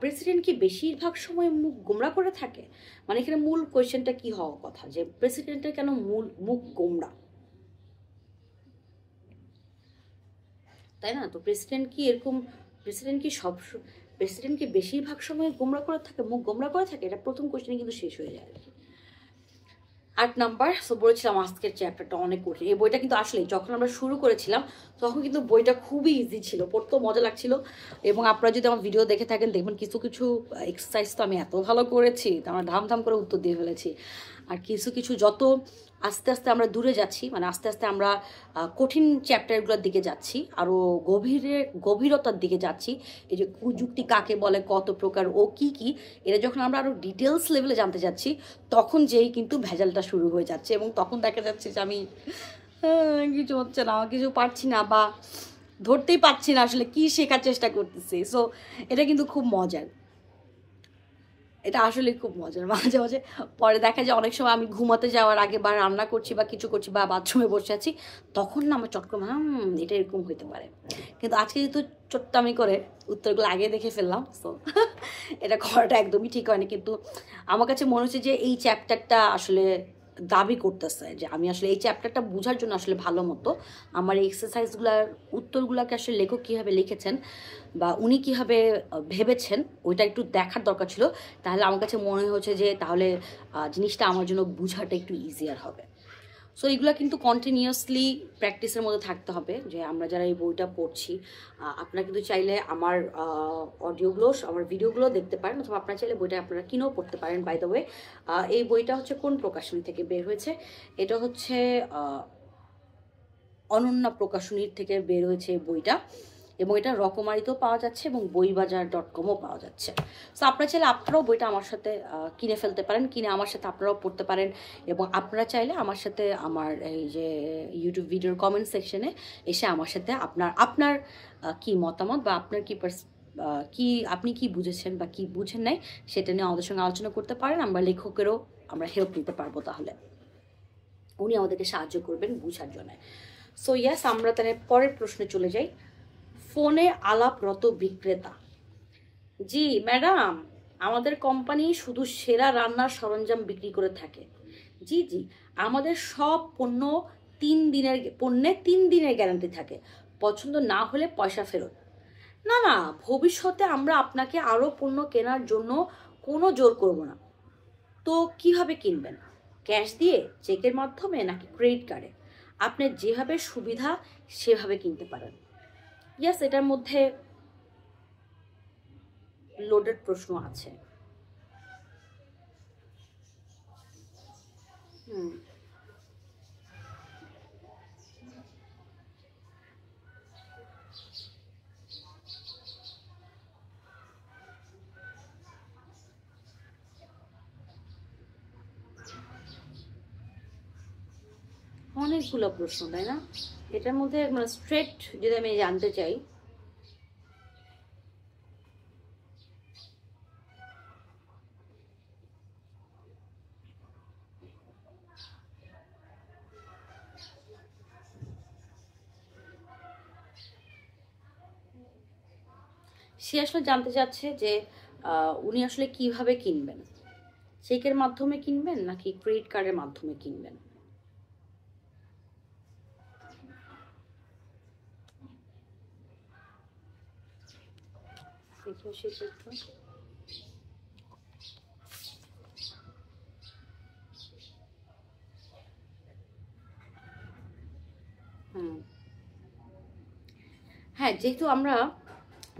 প্রেসিডেন্ট কি বেশিরভাগ সময় মুখ গোমরা করে থাকে? মানে এখানে মূল কোয়েশ্চেনটা কি হওয়ার কথা, যে প্রেসিডেন্টের কেন মুখ গোমরা, তাই না? তো প্রেসিডেন্ট কি বেশিরভাগ সময় গোমরা করে থাকে, মুখ গোমরা করে থাকে? এটা প্রথম কোয়েশ্চেনে কিন্তু শেষ হয়ে যায় আর কি। 8 নাম্বার, সো বলেছিলাম আজকের চ্যাপ্টারটা অনেক কঠিন। এই বইটা কিন্তু আসলে যখন আমরা শুরু করেছিলাম তখন কিন্তু বইটা খুবই ইজি ছিল, পড়তেও মজা লাগছিল। এবং আপনারা যদি আমার ভিডিও দেখে থাকেন দেখবেন কিছু কিছু এক্সারসাইজ তো আমি এত ভালো করেছি, আমরা ধাম করে উত্তর দিয়ে ফেলেছি। আর কিছু যত আস্তে আস্তে আমরা দূরে যাচ্ছি, মানে আস্তে আস্তে আমরা কঠিন চ্যাপ্টারগুলোর দিকে যাচ্ছি, আরও গভীরতার দিকে যাচ্ছি। এই যে কুযুক্তি কাকে বলে, কত প্রকার, ও কি এটা যখন আমরা আরও ডিটেলস লেভেলে জানতে যাচ্ছি তখন যেই কিন্তু ভেজালটা শুরু হয়ে যাচ্ছে, এবং তখন দেখা যাচ্ছে যে আমি কিছু হচ্ছে না, কিছু পারছি না, বা ধরতেই পারছি না আসলে কি শেখার চেষ্টা করতেছি। সো এটা কিন্তু খুব মজার, এটা আসলে খুব মজার। মাঝে মাঝে পরে দেখা যায় অনেক সময় আমি ঘুমাতে যাওয়ার আগে বা রান্না করছি বা কিছু করছি বা বাথরুমে বসে আছি, তখন না আমার চট করে এটা এরকম হইতে পারে। কিন্তু আজকে যেহেতু চট্টামি করে উত্তরগুলো আগে দেখে ফেললাম, সো এটা করাটা একদমই ঠিক হয়নি। কিন্তু আমার কাছে মনে হচ্ছে যে এই চ্যাপ্টারটা আসলে দাবি করতেছে যে আমি আসলে এই চ্যাপ্টারটা বোঝার জন্য আসলে ভালো মতো আমার এই এক্সারসাইজগুলোর উত্তরগুলোকে আসলে লেখক কীভাবে লিখেছেন বা উনি কীভাবে ভেবেছেন ওইটা একটু দেখার দরকার ছিল। তাহলে আমার কাছে মনে হচ্ছে যে তাহলে জিনিসটা আমার জন্য বোঝাটা একটু ইজিয়ার হবে। সো এইগুলো কিন্তু কন্টিনিউয়াসলি প্র্যাকটিসের মধ্যে থাকতে হবে। যে আমরা যারা এই বইটা পড়ছি, আপনারা কিন্তু চাইলে আমার আমার ভিডিওগুলো দেখতে পারেন, অথবা আপনারা চাইলে বইটা আপনারা কিনেও পড়তে পারেন। বাই দ্য ওয়ে, এই বইটা হচ্ছে কোন প্রকাশনী থেকে বের হয়েছে? এটা হচ্ছে অনন্যা প্রকাশনীর থেকে বের হয়েছে এই বইটা, এবং এটা রকমারিতেও পাওয়া যাচ্ছে এবং বইবাজার.comও পাওয়া যাচ্ছে। সো আপনারা চাইলে আপনারাও বইটা আমার সাথে কিনে ফেলতে পারেন, কিনে আমার সাথে আপনারাও পড়তে পারেন। এবং আপনারা চাইলে আমার সাথে আমার এই যে ইউটিউব ভিডিওর কমেন্ট সেকশনে এসে আমার সাথে আপনার কি মতামত বা আপনার আপনি কি বুঝেছেন বা কি বুঝেন নাই সেটা নিয়ে আমাদের সঙ্গে আলোচনা করতে পারেন। আমরা লেখকেরও আমরা হেল্প নিতে পারবো, তাহলে উনি আমাদেরকে সাহায্য করবেন বুঝার জন্য। সো ইয়াস, আমরা তাহলে পরের প্রশ্নে চলে যাই। ফোনে আলাপরত বিক্রেতা, জি ম্যাডাম, আমাদের কোম্পানি শুধু সেরা রান্নার সরঞ্জাম বিক্রি করে থাকে। জি জি, আমাদের সব পণ্য 3 দিনের গ্যারান্টি থাকে। পছন্দ না হলে পয়সা ফেরত। না না, ভবিষ্যতে আমরা আপনাকে আরও পণ্য কেনার জন্য কোনো জোর করব না। তো কিভাবে কিনবেন? ক্যাশ দিয়ে, চেকের মাধ্যমে, নাকি ক্রেডিট কার্ডে? আপনার যেভাবে সুবিধা সেভাবে কিনতে পারেন। ইয়াস, এটার মধ্যে লোডেড প্রশ্ন আছে। হুম, অনেকগুলো প্রশ্ন, তাই না? এটার মধ্যে মানে স্ট্রেট যদি আমি জানতে চাই, সে আসলে জানতে চাচ্ছে যে উনি আসলে কিভাবে কিনবেন, চেকের মাধ্যমে কিনবেন নাকি ক্রেডিট কার্ডের মাধ্যমে কিনবেন। হুম, হ্যাঁ, যেহেতু আমরা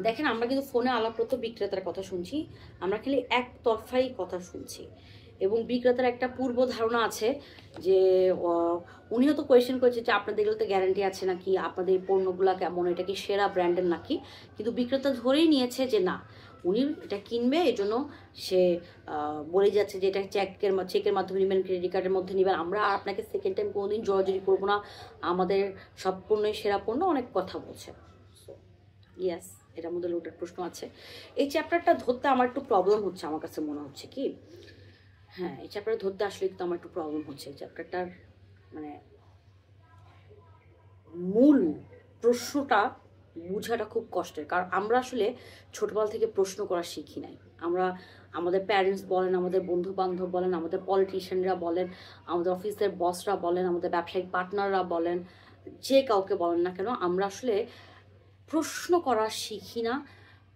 দেখেন আমরা কিন্তু ফোনে আলাপরত বিক্রেতার কথা শুনছি, আমরা খালি একতরফাই কথা শুনছি। এবং বিক্রেতার একটা পূর্ব ধারণা আছে যে উনিও তো কোয়েশ্চেন করেছে যে আপনাদের এগুলোতে গ্যারান্টি আছে নাকি, আপনাদের এই পণ্যগুলো কেমন, এটা কি সেরা ব্র্যান্ডের নাকি। কিন্তু বিক্রেতা ধরেই নিয়েছে যে না, উনি এটা কিনবে, এই জন্য সে বলে যাচ্ছে যে এটা চেকের মাধ্যমে নেবেন, ক্রেডিট কার্ডের মধ্যে নেবেন, আমরা আর আপনাকে সেকেন্ড টাইম কোনোদিন জোরাজুরি করবো না, আমাদের সব পণ্যই সেরা পণ্য, অনেক কথা বলছে। ইয়াস, এটার মধ্যে লোডেড প্রশ্ন আছে। এই চ্যাপ্টারটা ধরতে আমার একটু প্রবলেম হচ্ছে, আমার কাছে মনে হচ্ছে কি, হ্যাঁ এই চ্যাপ্টারটা ধরতে আসলে কিন্তু আমার একটু প্রবলেম হচ্ছে। এই চ্যাপ্টারটার মানে মূল প্রশ্নটা বোঝাটা খুব কষ্টের, কারণ আমরা আসলে ছোটবেলা থেকে প্রশ্ন করা শিখি নাই। আমরা আমাদের প্যারেন্টস বলেন, আমাদের বন্ধু বান্ধব বলেন, আমাদের পলিটিশিয়ানরা বলেন, আমাদের অফিসের বসরা বলেন, আমাদের ব্যবসায়িক পার্টনাররা বলেন, যে কাউকে বলেন না কেন, আমরা আসলে প্রশ্ন করা শিখি না,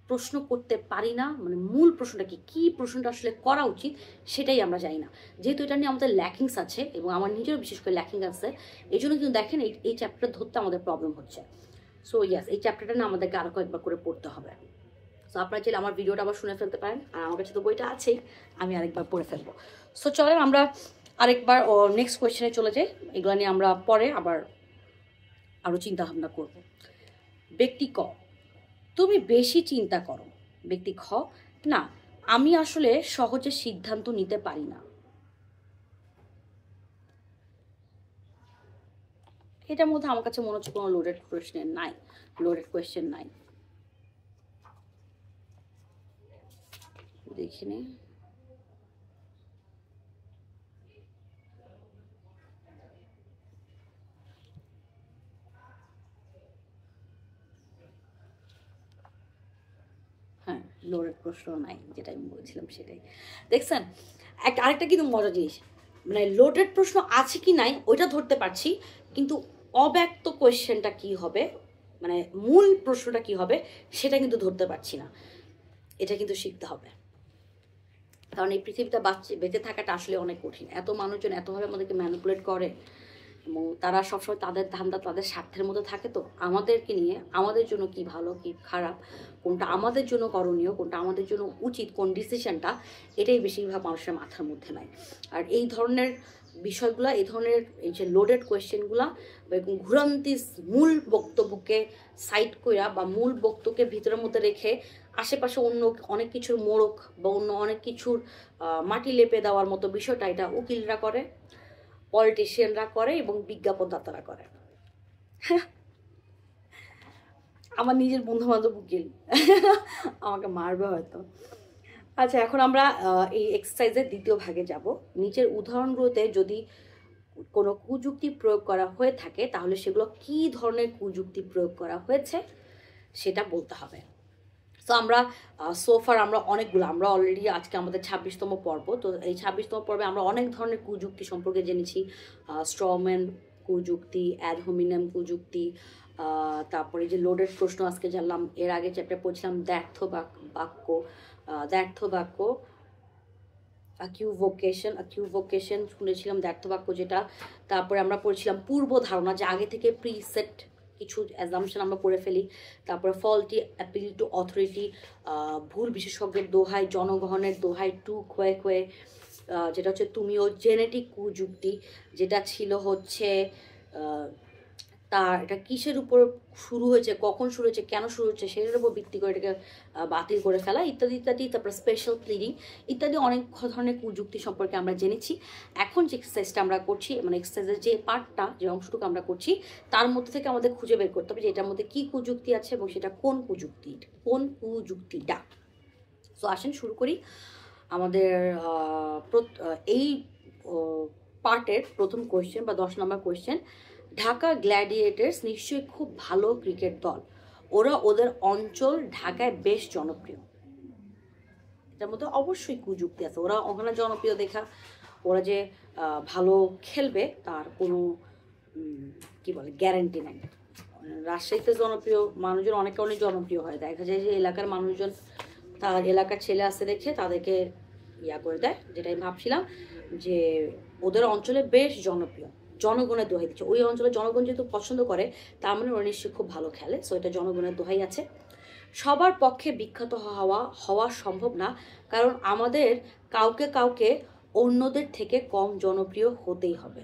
প্রশ্ন করতে পারি না। মানে মূল প্রশ্নটা কি প্রশ্নটা আসলে করা উচিত সেটাই আমরা জানি না। যেহেতু এটা নিয়ে আমাদের ল্যাকিংস আছে এবং আমার নিজেরও বিশেষ করে ল্যাকিং আছে, এই জন্য কিন্তু দেখেন এই চ্যাপ্টারটা ধরতে আমাদের প্রবলেম হচ্ছে। সো ইয়াস, এই চ্যাপ্টারটা না আমাদেরকে আরও কয়েকবার করে পড়তে হবে। সো আপনারা চাইলে আমার ভিডিওটা আবার শুনে ফেলতে পারেন, আর আমার কাছে তো বইটা আছেই, আমি আরেকবার পড়ে ফেলবো। সো চলেন আমরা আরেকবার নেক্সট কোয়েশ্চেনে চলে যাই। এগুলো নিয়ে আমরা পরে আবার আরও চিন্তা ভাবনা করব। ব্যক্তি ক, তুমি বেশি চিন্তা করো। ব্যক্তি খ, না, আমি আসলে সহজে সিদ্ধান্ত নিতে পারি না। এটার মধ্যে আমার কাছে মনে হচ্ছে কোনো লোডেড কোয়েশ্চেন নাই। দেখিনি। হ্যাঁ, লোডেড প্রশ্ন নাই, যেটা আমি বলছিলাম সেটাই। দেখছেন, আরেকটা কিন্তু মজার জিনিস, মানে লোডেড প্রশ্ন আছে কি নাই ওইটা ধরতে পারছি, কিন্তু অব্যক্ত কোয়েশ্চেনটা কি হবে, মানে মূল প্রশ্নটা কি হবে সেটা কিন্তু ধরতে পারছি না। এটা কিন্তু শিখতে হবে, কারণ এই পৃথিবীটা বেঁচে থাকাটা আসলে অনেক কঠিন। এত মানুষজন এতভাবে আমাদেরকে ম্যানিপুলেট করে এবং তারা সবসময় তাদের ধান্দা, তাদের স্বার্থের মধ্যে থাকে। তো আমাদেরকে নিয়ে আমাদের জন্য কি ভালো কি খারাপ, কোনটা আমাদের জন্য করণীয়, কোনটা আমাদের জন্য উচিত, কোন ডিসিশনটা, এটাই বেশিরভাগ মানুষের মাথার মধ্যে নাই। আর এই ধরনের বিষয়গুলো, এই ধরনের এই যে লোডেড কোয়েশ্চেনগুলা বা ঘুরান্তি মূল বক্তব্যকে সাইড কইরা বা মূল বক্তব্যকে ভিতরের মধ্যে রেখে আশেপাশে অন্য অনেক কিছুর মোড়ক বা অন্য অনেক কিছুর মাটি লেপে দেওয়ার মতো বিষয়টা এটা উকিলরা করে, পলিটিশিয়ানরা করে এবং বিজ্ঞাপনদাতারা করে। আমার নিজের বন্ধু বান্ধব উকিল, আমাকে মারবে হয়তো। আচ্ছা, এখন আমরা এই এক্সারসাইজের দ্বিতীয় ভাগে যাব। নিচের উদাহরণগুলোতে যদি কোনো কুযুক্তি প্রয়োগ করা হয়ে থাকে তাহলে সেগুলো কি ধরনের কুযুক্তি প্রয়োগ করা হয়েছে সেটা বলতে হবে। সো আমরা সোফার আমরা অনেকগুলো, আমরা অলরেডি আজকে আমাদের 26তম পর্ব। তো এই 26তম পর্বে আমরা অনেক ধরনের কুযুক্তি সম্পর্কে জেনেছি। স্ট্রম্যান কুযুক্তি, অ্যাড হোমিনেম কুযুক্তি, তারপরে যে লোডেড প্রশ্ন আজকে জানলাম। এর আগে চ্যাপ্টার পড়ছিলাম দ্ব্যর্থ বাক্য, অ্যাকিউভোকেশন শুনেছিলাম, দ্ব্যর্থ বাক্য যেটা। তারপরে আমরা পড়ছিলাম পূর্ব ধারণা, যে আগে থেকে প্রিসেট কিছু অ্যাজাম্পশন আমরা করে ফেলি। তারপরে ফল্টি অ্যাপিল টু অথরিটি, ভুল বিশেষজ্ঞের দোহাই, জনগণের দোহাই, টু খোয়ে খোয়ে, যেটা হচ্ছে তুমিও, জেনেটিক কুযুক্তি যেটা ছিল হচ্ছে তার এটা কিসের উপর শুরু হয়েছে, কখন শুরু হয়েছে, কেন শুরু হচ্ছে সেটার উপর ভিত্তি করে এটাকে বাতিল করে ফেলা, ইত্যাদি ইত্যাদি। তারপরে স্পেশাল প্লিডিং ইত্যাদি অনেক ধরনের কুযুক্তি সম্পর্কে আমরা জেনেছি। এখন যে এক্সারসাইজটা আমরা করছি, মানে এক্সারসাইজের যে পার্টটা, যে অংশটুকু আমরা করছি, তার মধ্যে থেকে আমাদের খুঁজে বের করতে হবে যে এটার মধ্যে কী কুযুক্তি আছে এবং সেটা কোন কুযুক্তিটা। সো আসেন শুরু করি আমাদের এই পার্টের প্রথম কোয়েশ্চেন বা 10 নম্বর কোয়েশ্চেন। ঢাকা গ্ল্যাডিয়েটার্স নিশ্চয়ই খুব ভালো ক্রিকেট দল, ওদের অঞ্চল ঢাকায় বেশ জনপ্রিয়। এটার মধ্যে অবশ্যই কুযুক্তি আছে। ওরা ওখানে জনপ্রিয় দেখা, ওরা যে ভালো খেলবে তার কোনো কি বলে গ্যারান্টি নাই। রাজশাহীতে জনপ্রিয় মানুষজন অনেক কারণে জনপ্রিয় হয়, দেখা যায় যে এলাকার মানুষজন তার এলাকার ছেলে আসতে দেখে তাদেরকে করে দেয়, যেটা আমি ভাবছিলাম যে ওদের অঞ্চলে বেশ জনপ্রিয়, জনগণের দোহাই দিচ্ছে। ওই অঞ্চলে জনগণ যেহেতু পছন্দ করে, তার মানে ওরা নিশ্চয়ই খুব ভালো খেলে। সো এটা জনগণের দোহাই আছে। সবার পক্ষে বিখ্যাত হওয়া সম্ভব না, কারণ আমাদের কাউকে অন্যদের থেকে কম জনপ্রিয় হতেই হবে।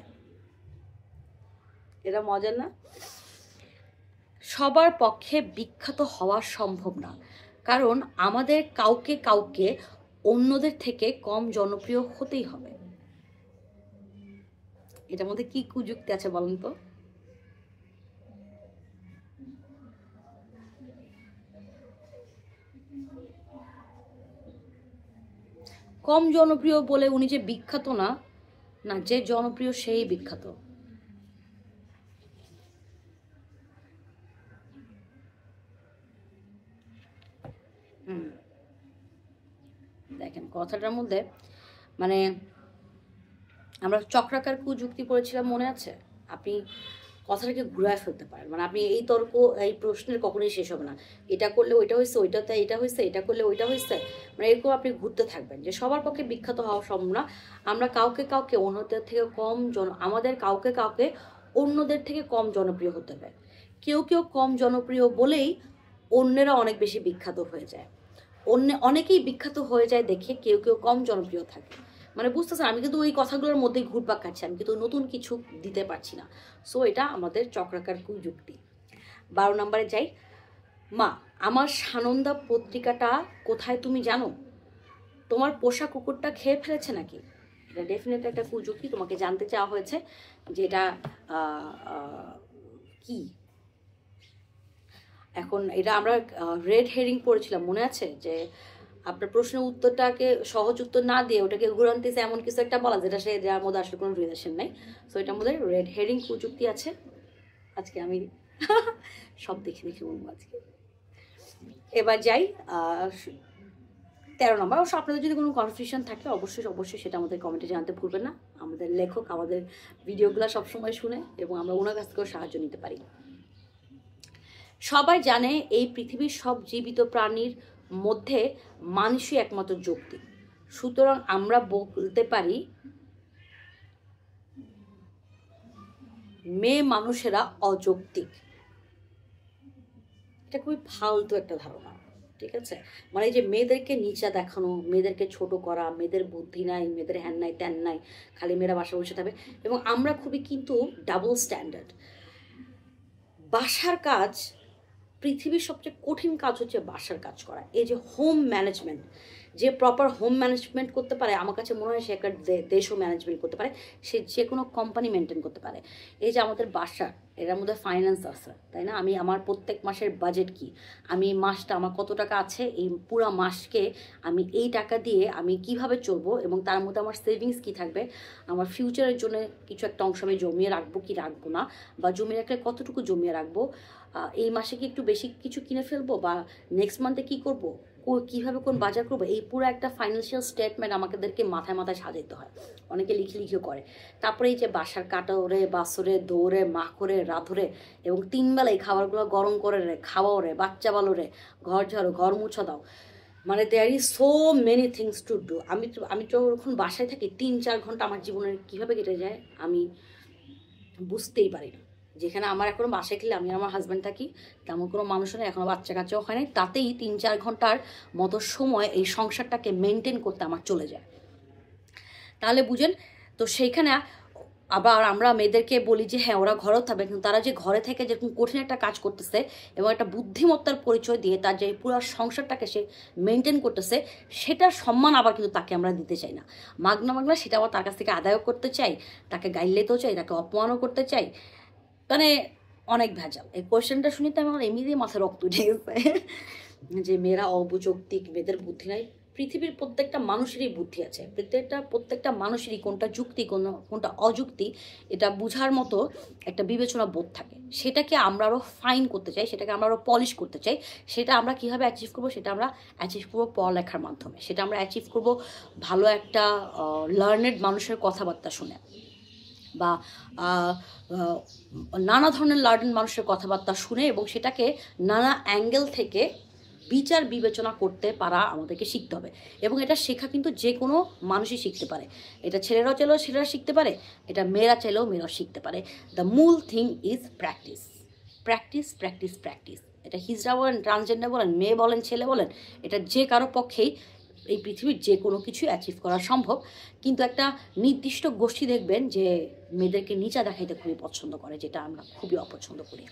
এটা মজার না? সবার পক্ষে বিখ্যাত হওয়া সম্ভব না, কারণ আমাদের কাউকে অন্যদের থেকে কম জনপ্রিয় হতেই হবে। এটার মধ্যে কি কুযুক্তি আছে বলেন তো? কম জনপ্রিয় বলে উনি যে বিখ্যাত না, না, যে জনপ্রিয় সেই বিখ্যাত। দেখেন কথাটার মধ্যে মানে আমরা চক্রাকার কুযুক্তি পড়েছিলাম, মনে আছে? আপনি কথাটাকে ঘুরায় ফেলতে পারেন, মানে আপনি এই তর্ক, এই প্রশ্নের কখনোই শেষ হবে না। এটা করলে ওইটা হয়েছে, ওইটাতে এটা হয়েছে, এটা করলে ওইটা হয়েছে, মানে এরকম আপনি ঘুরতে থাকবেন। যে সবার পক্ষে বিখ্যাত হওয়া সম্ভব না, আমরা কাউকে অন্যদের থেকে কম আমাদের কাউকে অন্যদের থেকে কম জনপ্রিয় হতে হবে। কেউ কম জনপ্রিয় বলেই অন্যেরা অনেক বেশি বিখ্যাত হয়ে যায়। অনেকেই বিখ্যাত হয়ে যায় দেখে কেউ কম জনপ্রিয় থাকে। মানে বুঝতেছেন, আমি কিন্তু ওই কথাগুলোর মধ্যেই ঘুরপাক খাচ্ছি, আমি কিন্তু নতুন কিছু দিতে পারছি না। সো এটা আমাদের চক্রাকার কুযুক্তি। 12 নম্বরে যাই। মা, আমার সানন্দা পত্রিকাটা কোথায় তুমি জানো? তোমার পোষা কুকুরটা খেয়ে ফেলেছে নাকি? এটা ডেফিনেটলি একটা কুযুক্তি, তোমাকে জানতে চাওয়া হয়েছে যে এটা কি। এখন এটা আমরা রেড হেরিং পড়েছিলাম, মনে আছে? যে আপনার প্রশ্নের উত্তরটাকে সহজ উত্তর না দিয়ে ওটাকে ঘুরান্তিছে এমন কিছু একটা বলা, যেটা যার মধ্যে আসলে কোনো রিলেশন নেই। সো এটার মধ্যে রেড হেরিং কুযুক্তি আছে। আজকে আমি সব দেখে বলবো আজকে। এবার যাই 13 নম্বর। অবশ্য আপনাদের যদি কোনো কনফিউশন থাকে অবশ্যই সেটা আমাদের কমেন্টে জানাতে ভুলবেন না। আমাদের লেখক আমাদের ভিডিওগুলো সবসময় শুনে এবং আমরা ওনার কাছ থেকেও সাহায্য নিতে পারি। সবাই জানে এই পৃথিবীর সব জীবিত প্রাণীর মধ্যে মানুষই একমাত্র যৌক্তিক, সুতরাং আমরা বলতে পারি মেয়ে মানুষেরা অযৌক্তিক। এটা খুবই ফালতু একটা ধারণা, ঠিক আছে? মানে এই যে মেয়েদেরকে নিচা দেখানো, মেয়েদেরকে ছোট করা, মেয়েদের বুদ্ধি নাই, মেয়েদের হ্যান নাই ত্যান নাই, খালি মেয়েরা বাসা বসে থাকবে। এবং আমরা খুবই কিন্তু ডাবল স্ট্যান্ডার্ড। বাসার কাজ, পৃথিবীর সবচেয়ে কঠিন কাজ হচ্ছে বাসার কাজ করা। এই যে হোম ম্যানেজমেন্ট, যে প্রপার হোম ম্যানেজমেন্ট করতে পারে, আমার কাছে মনে হয় সে একটা দেশও ম্যানেজমেন্ট করতে পারে, সে যে কোনো কোম্পানি মেনটেন করতে পারে। এই যে আমাদের বাসা, এর মধ্যে ফাইন্যান্স আছে, তাই না? আমি আমার প্রত্যেক মাসের বাজেট কি, আমি মাসটা আমার কত টাকা আছে, এই পুরো মাসকে আমি এই টাকা দিয়ে আমি কিভাবে চলবো, এবং তার মধ্যে আমার সেভিংস কি থাকবে, আমার ফিউচারের জন্য কিছু একটা অংশ আমি জমিয়ে রাখবো কি রাখবো না, বা জমিয়ে রাখলে কতটুকু জমিয়ে রাখবো, এই মাসে কি একটু বেশি কিছু কিনে ফেলবো, বা নেক্সট মান্থে কী করবো, কীভাবে কোন বাজার করবো, এই পুরো একটা ফাইন্যান্সিয়াল স্টেটমেন্ট আমাদেরকে মাথায় মাথায় সাজাতে হয়। অনেকে লিখিও করে। তারপরে এই যে বাসার কাটাওরে, বাসরে, দৌড়ে, মাখরে, রাধরে, এবং 3 বেলা এই খাবারগুলো গরম করে রে, খাওয়াও রে, বাচ্চা বালো রে, ঘর ঝাড়ো, ঘর মুছা দাও, মানে there is so many things to do. আমি যখন বাসায় থাকি 3-4 ঘন্টা আমার জীবনের কীভাবে কেটে যায় আমি বুঝতেই পারি না। যেখানে আমার এখনও বাসায় খেলে আমি আমার হাজব্যান্ড থাকি, তেমন কোনো মানুষ নেই, এখনও বাচ্চা কাচ্চাও হয় নাই, তাতেই 3-4 ঘন্টার মতো সময় এই সংসারটাকে মেনটেন করতে আমার চলে যায়। তাহলে বুঝেন তো সেইখানে আবার আমরা মেয়েদেরকে বলি যে হ্যাঁ ওরা ঘরেও থাকবে, কিন্তু তারা যে ঘরে থেকে যেরকম কঠিন একটা কাজ করতেছে এবং একটা বুদ্ধিমত্তার পরিচয় দিয়ে তার যে পুরো সংসারটাকে সে মেনটেন করতেছে, সেটার সম্মান আবার কিন্তু তাকে আমরা দিতে চাই না। মাগনা সেটা আবার তার কাছ থেকে আদায়ও করতে চাই, তাকে গাইলেতেও চাই, তাকে অপমানও করতে চাই, মানে অনেক ভেজাল। এই কোয়েশ্চেনটা শুনি তো আমার এমনিতেই মাথায় রক্ত উঠে গেছে যে মেয়েরা অবযৌক্তিক, মেয়েদের বুদ্ধি নাই। পৃথিবীর প্রত্যেকটা মানুষেরই বুদ্ধি আছে, প্রত্যেকটা মানুষেরই কোনটা যুক্তি কোনটা অযুক্তি এটা বুঝার মতো একটা বিবেচনা বোধ থাকে। সেটাকে আমরা আরও ফাইন করতে চাই, সেটাকে আমরা আরও পলিশ করতে চাই। সেটা আমরা কীভাবে অ্যাচিভ করবো, সেটা আমরা অ্যাচিভ করবো পড়ালেখার মাধ্যমে, সেটা আমরা অ্যাচিভ করবো ভালো একটা লার্নেড মানুষের কথাবার্তা শুনে, বা নানা ধরনের লার্নেড মানুষের কথাবার্তা শুনে এবং সেটাকে নানা অ্যাঙ্গেল থেকে বিচার বিবেচনা করতে পারা আমাদেরকে শিখতে হবে। এবং এটা শেখা কিন্তু যে কোনো মানুষই শিখতে পারে। এটা ছেলেরাও চাইলেও ছেলেরা শিখতে পারে, এটা মেয়েরা চাইলেও মেয়েরাও শিখতে পারে। দ্য মূল thing is practice, practice, practice, practice. এটা হিজড়া বলেন, ট্রান্সজেন্ডার বলেন, মেয়ে বলেন, ছেলে বলেন, এটা যে কারো পক্ষেই এই পৃথিবীর যে কোনো কিছু অ্যাচিভ করা সম্ভব। কিন্তু একটা নির্দিষ্ট গোষ্ঠী দেখবেন যে মেয়েদেরকে নিচা দেখাইতে খুবই পছন্দ করে, যেটা আমরা খুবই অপছন্দ করি।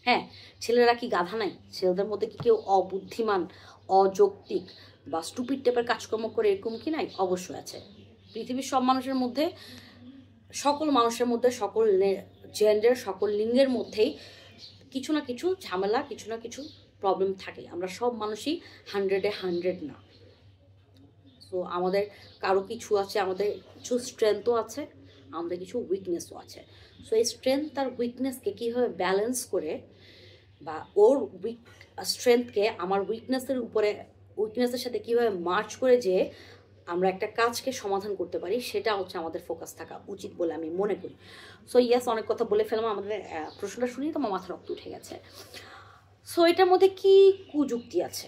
হ্যাঁ, ছেলেরা কি গাধা নাই? ছেলেদের মধ্যে কি কেউ অবুদ্ধিমান, অযৌক্তিক বা স্টুপিড টাইপের কাজকর্ম করে এরকম কি নাই? অবশ্যই আছে। পৃথিবীর সব মানুষের মধ্যে, সকল মানুষের মধ্যে, সকল জেন্ডার, সকল লিঙ্গের মধ্যেই কিছু না কিছু ঝামেলা, কিছু না কিছু প্রবলেম থাকে। আমরা সব মানুষই 100-এ 100 না। সো আমাদের কারো কিছু আছে, আমাদের কিছু স্ট্রেংথও আছে, আমাদের কিছু উইকনেসও আছে। সো এই স্ট্রেংথ আর উইকনেসকে কীভাবে ব্যালেন্স করে, বা ওর স্ট্রেংথকে আমার উইকনেসের সাথে কীভাবে মার্চ করে যে আমরা একটা কাজকে সমাধান করতে পারি, সেটা হচ্ছে আমাদের ফোকাস থাকা উচিত বলে আমি মনে করি। সো ইয়াস, অনেক কথা বলে ফেললাম। আমাদের প্রশ্নটা শুনিয়ে তো আমার মাথা রক্ত উঠে গেছে। সো এটার মধ্যে কি কুযুক্তি আছে?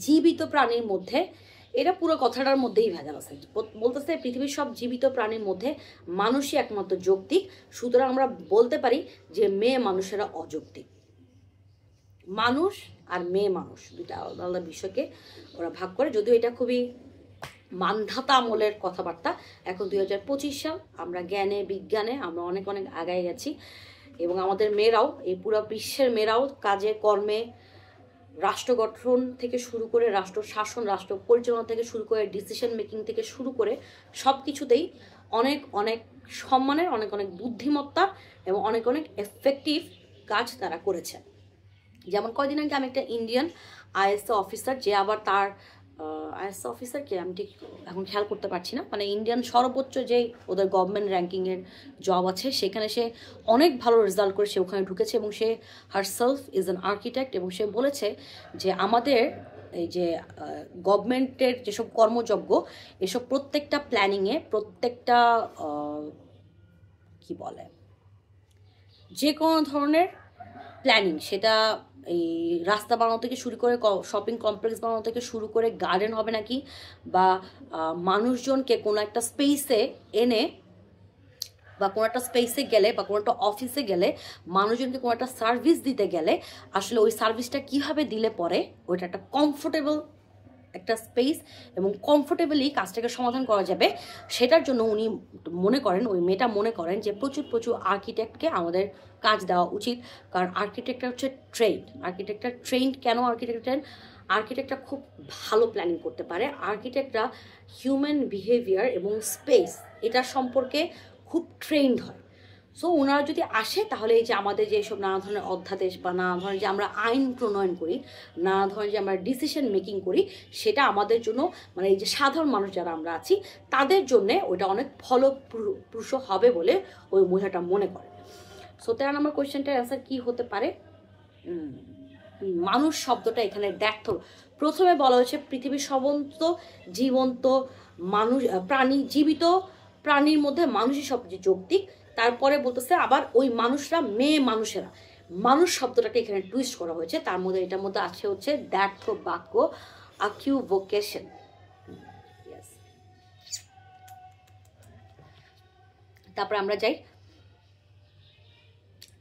জীবিত প্রাণীর মধ্যে, এটা পুরো কথাটার মধ্যেই ভেজাল আছে। বলতেছে পৃথিবীর সব জীবিত প্রাণীর মধ্যে মানুষই একমাত্র যৌক্তিক, সুতরাং আমরা বলতে পারি যে মেয়ে মানুষেরা অযৌক্তিক। মানুষ আর মেয়ে মানুষ দুইটা আলাদা আলাদা বিষয়কে ওরা ভাগ করে, যদিও এটা খুবই মানধাতা আমলের কথাবার্তা। এখন 2025 সাল, আমরা জ্ঞানে বিজ্ঞানে আমরা অনেক অনেক আগায় গেছি, এবং আমাদের মেয়েরাও, এই পুরো বিশ্বের মেয়েরাও কাজে কর্মে, রাষ্ট্র গঠন থেকে শুরু করে রাষ্ট্র শাসন, রাষ্ট্র পরিচালনা থেকে শুরু করে ডিসিশন মেকিং থেকে শুরু করে সব কিছুতেই অনেক অনেক সম্মানের, অনেক অনেক বুদ্ধিমত্তা এবং অনেক অনেক এফেক্টিভ কাজ তারা করেছে। যেমন কয়দিন আগে আমি একটা ইন্ডিয়ান আইএসএ অফিসার, যে আবার তার আইএসএ অফিসারকে আমি ঠিক এখন খেয়াল করতে পারছি না, মানে ইন্ডিয়ান সর্বোচ্চ যে ওদের গভর্নমেন্ট র্যাঙ্কিংয়ের জব আছে, সেখানে সে অনেক ভালো রেজাল্ট করে সে ওখানে ঢুকেছে, এবং সে হারসেলফ ইজ অ্যান আর্কিটেক্ট, এবং সে বলেছে যে আমাদের এই যে গভর্নমেন্টের যেসব কর্মযজ্ঞ, এসব প্রত্যেকটা প্ল্যানিংয়ে, প্রত্যেকটা কি বলে, যে কোনো ধরনের প্ল্যানিং, সেটা এই রাস্তা বানানো থেকে শুরু করে, শপিং কমপ্লেক্স বানানো থেকে শুরু করে, গার্ডেন হবে নাকি, বা মানুষজনকে কোনো একটা স্পেসে এনে, বা কোনো একটা স্পেসে গেলে, বা কোনো একটা অফিসে গেলে মানুষজনকে কোনো একটা সার্ভিস দিতে গেলে আসলে ওই সার্ভিসটা কীভাবে দিলে পরে ওইটা একটা কমফোর্টেবল একটা স্পেস এবং কমফোর্টেবলি কাজটাকে সমাধান করা যাবে, সেটার জন্য উনি মনে করেন, ওই মেয়েটা মনে করেন যে প্রচুর আর্কিটেক্টকে আমাদের কাজ দেওয়া উচিত। কারণ আর্কিটেক্টটা হচ্ছে ট্রেন্ড কেন আর্কিটেক্টরা খুব ভালো প্ল্যানিং করতে পারে। আর্কিটেক্টরা হিউম্যান বিহেভিয়ার এবং স্পেস, এটা সম্পর্কে খুব ট্রেন্ড হয়। সো ওনারা যদি আসে তাহলে এই যে আমাদের যেসব নানা ধরনের অধ্যাদেশ বা নানা ধরনের যে আমরা আইন প্রণয়ন করি, নানা ধরনের যে আমরা ডিসিশন মেকিং করি, সেটা আমাদের জন্য মানে এই যে সাধারণ মানুষ যারা আমরা আছি তাদের জন্যে ওইটা অনেক ফলপ্রসূ হবে বলে ওই মহিলাটা মনে করে। সো 13 নম্বর কোয়েশ্চেনটার অ্যান্সার কী হতে পারে? মানুষ শব্দটা এখানে দেখো প্রথমে বলা হয়েছে পৃথিবীর সমস্ত জীবন্ত মানুষ প্রাণী, জীবিত প্রাণীর মধ্যে মানুষই সবচেয়ে যৌক্তিক। তারপরে বলতেছে আবার ওই মানুষরা মেয়ে মানুষেরা, মানুষ শব্দটাকে এখানে টুইস্ট করা হয়েছে। তার মধ্যে এটার মধ্যে আছে হচ্ছে দ্যার্থ বাক্য ইকুইভোকেশন। তারপরে আমরা যাই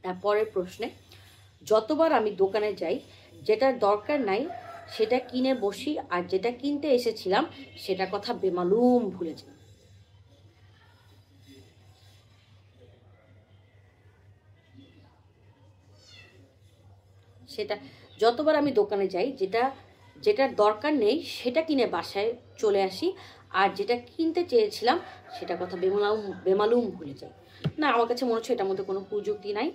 তারপরের প্রশ্নে। যতবার আমি দোকানে যাই যেটার দরকার নাই সেটা কিনে বসি, আর যেটা কিনতে এসেছিলাম সেটা কথা বেমালুম ভুলে যাই। সেটা যতবার আমি দোকানে যাই যেটার দরকার নেই সেটা কিনে বাসায় চলে আসি, আর যেটা কিনতে চেয়েছিলাম সেটা কথা বেমালুম ভুলে যাই। না, আমার কাছে মনে হচ্ছে এটার মধ্যে কোনো কুযুক্তি নাই।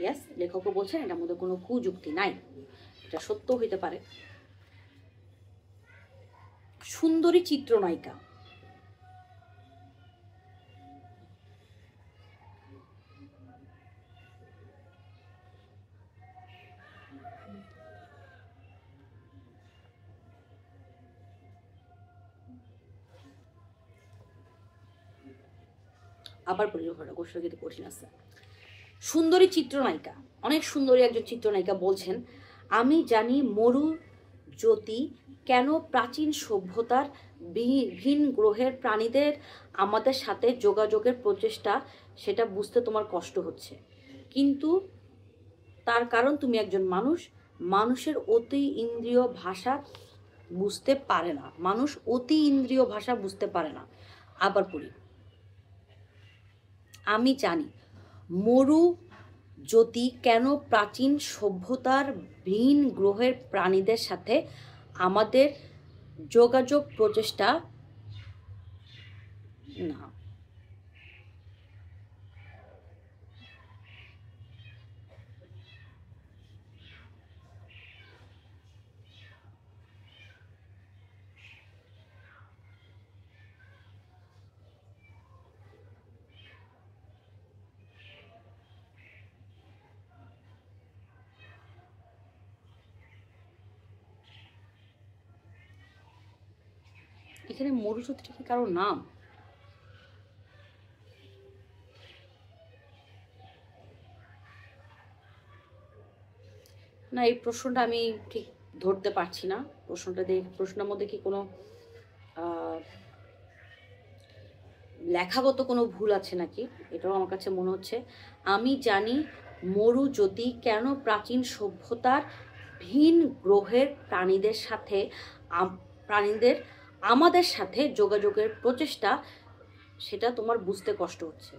ইয়েস, লেখকও বলছেন এটার মধ্যে কোনো কুযুক্তি নাই, এটা সত্য হইতে পারে। সুন্দরী চিত্রনায়িকা, আবার বলি কোশ্চেন কিন্তু কঠিন আছে। সুন্দরী চিত্রনায়িকা, অনেক সুন্দরী একজন চিত্রনায়িকা বলছেন, আমি জানি মরু জ্যোতি কেন প্রাচীন সভ্যতার ভিন গ্রহের প্রাণীদের আমাদের সাথে যোগাযোগের প্রচেষ্টা সেটা বুঝতে তোমার কষ্ট হচ্ছে, কিন্তু তার কারণ তুমি একজন মানুষ, মানুষের অতি ইন্দ্রিয় ভাষা বুঝতে পারে না, মানুষ অতি ইন্দ্রিয় ভাষা বুঝতে পারে না। আবার পড়ি, আমি জানি মরু জ্যোতি কেন প্রাচীন সভ্যতার ভিন গ্রহের প্রাণীদের সাথে আমাদের যোগাযোগ প্রচেষ্টা না এখানে মরুজ্যোতিটা কি কারোর নাম? না, এই প্রশ্নটা আমি ঠিক ধরতে পারছি না। প্রশ্নের মধ্যে কি কোনো লেখাগত কোনো ভুল আছে নাকি, এটাও আমার কাছে মনে হচ্ছে। আমি জানি মরুজ্যোতি কেন প্রাচীন সভ্যতার ভিন গ্রহের প্রাণীদের আমাদের সাথে যোগাযোগের প্রচেষ্টা সেটা তোমার বুঝতে কষ্ট হচ্ছে,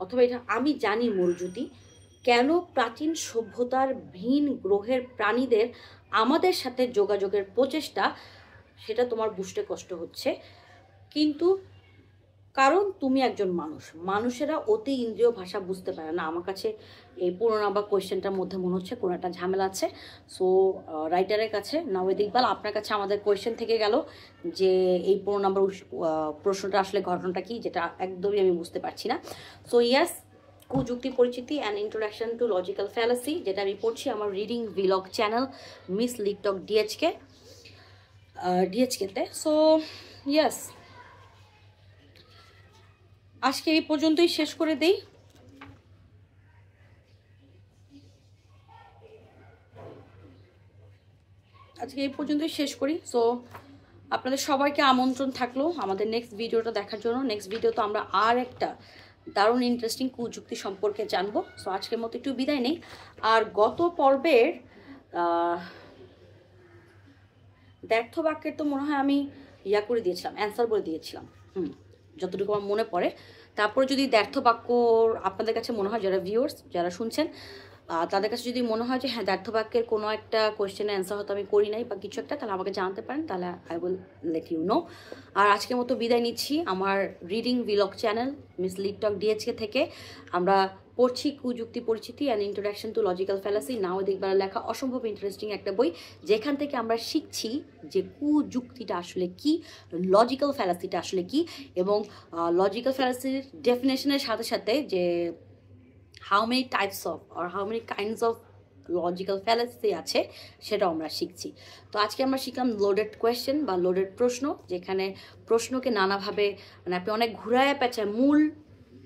অথবা এটা আমি জানি মরুজ্যোতি কেন প্রাচীন সভ্যতার ভিন গ্রহের প্রাণীদের আমাদের সাথে যোগাযোগের প্রচেষ্টা সেটা তোমার বুঝতে কষ্ট হচ্ছে, কিন্তু কারণ তুমি একজন মানুষ, মানুষেরা অতি ইন্দ্রিয় ভাষা বুঝতে পারে না। আমার কাছে এই 15 নাম্বার কোয়েশ্চেনটার মধ্যে মনে হচ্ছে কোনো একটা ঝামেলা আছে। সো রাইটারের কাছে নাওয়েদ ইকবাল, আপনার কাছে আমাদের কোয়েশ্চেন থেকে গেল যে এই 15 নাম্বার প্রশ্নটা আসলে ঘটনাটা কি, যেটা একদমই আমি বুঝতে পারছি না। সো ইয়াস, কুযুক্তি পরিচিতি and introduction to logical fallacy, যেটা আমি পড়ছি আমার reading vlog channel miss lit talk ডিএচকেতে। সো ইয়াস, আজকে এই পর্যন্তই শেষ করে দেই। আজকে এই পর্যন্তই শেষ করি। সো আপনাদের সবাইকে আমন্ত্রণ থাকলো আমাদের নেক্সট ভিডিওটা দেখার জন্য। নেক্সট ভিডিও তো আমরা আর একটা দারুণ ইন্টারেস্টিং কুযুক্তি সম্পর্কে জানবো। সো আজকের মতো একটু বিদায় নেই। আর গত পর্বের ব্যর্থ বাক্যের তো মনে হয় আমি করে দিয়েছিলাম, অ্যান্সার বলে দিয়েছিলাম, যতটুকু আমার মনে পড়ে। তারপরে যদি ব্যর্থ বাক্য আপনাদের কাছে মনে হয়, যারা ভিউয়ার্স যারা শুনছেন, তাদের কাছে যদি মনে হয় যে হ্যাঁ দ্ব্যর্থবাক্যের কোনো একটা কোয়েশ্চেনের অ্যান্সার হয়তো আমি করি নাই বা কিছু একটা, তাহলে আমাকে জানতে পারেন, তাহলে I will let you know. আর আজকের মতো বিদায় নিচ্ছি আমার reading vlog channel miss lit talk DHK থেকে। আমরা পড়ছি কুযুক্তি পরিচিতি and introduction to logical fallacy, Naved ইকবালের লেখা অসম্ভব ইন্টারেস্টিং একটা বই, যেখান থেকে আমরা শিখছি যে কুযুক্তিটা আসলে কি, লজিক্যাল ফ্যালাসিটা আসলে কি, এবং লজিক্যাল ফ্যালাসির ডেফিনেশনের সাথে সাথে যে হাউ মেনি টাইপস অফ আর how many kinds of logical fallacy আছে সেটাও আমরা শিখছি। তো আজকে আমরা শিখলাম লোডেড কোয়েশ্চেন বা লোডেড প্রশ্ন, যেখানে প্রশ্নকে নানাভাবে মানে আপনি অনেক ঘুরায় পেঁচায় মূল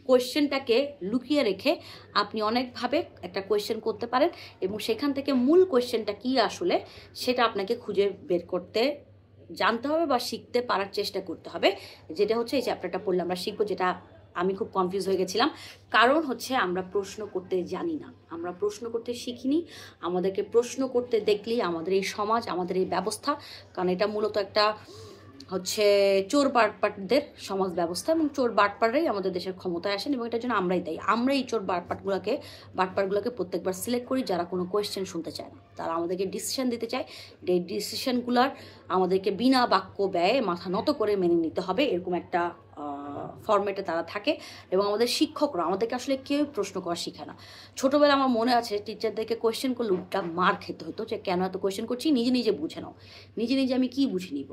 কোয়েশ্চেনটাকে লুকিয়ে রেখে আপনি অনেকভাবে একটা কোয়েশ্চেন করতে পারেন, এবং সেখান থেকে মূল কোয়েশ্চেনটা কী আসলে সেটা আপনাকে খুঁজে বের করতে জানতে হবে বা শিখতে পারার চেষ্টা করতে হবে। যেটা হচ্ছে এই চ্যাপ্টারটা পড়লে আমরা শিখবো, যেটা আমি খুব কনফিউজ হয়ে গেছিলাম। কারণ হচ্ছে আমরা প্রশ্ন করতে জানি না, আমরা প্রশ্ন করতে শিখিনি। আমাদেরকে প্রশ্ন করতে দেখলেই আমাদের এই সমাজ, আমাদের এই ব্যবস্থা, কারণ এটা মূলত একটা হচ্ছে চোর বাটপাটদের সমাজ ব্যবস্থা, এবং চোর বাটপাটরাই আমাদের দেশের ক্ষমতায় আসেন, এবং এটার জন্য আমরাই দায়ী। আমরা এই চোর বাটপাটগুলোকে প্রত্যেকবার সিলেক্ট করি যারা কোনো কোয়েশ্চেন শুনতে চায় না, তারা আমাদেরকে ডিসিশন দিতে চায়। এই ডিসিশনগুলোর আমাদেরকে বিনা বাক্য ব্যয়ে মাথা নত করে মেনে নিতে হবে, এরকম একটা ফরম্যাটে তারা থাকে। এবং আমাদের শিক্ষকরা আমাদেরকে আসলে কেউ প্রশ্ন করা শিখে না। ছোটোবেলা আমার মনে আছে টিচারদেরকে কোয়েশ্চেন করলে উল্টা মার খেতে হতো, যে কেন এত কোয়েশ্চেন করছি, নিজে নিজে বুঝে নাও। নিজে নিজে আমি কি বুঝে নিব,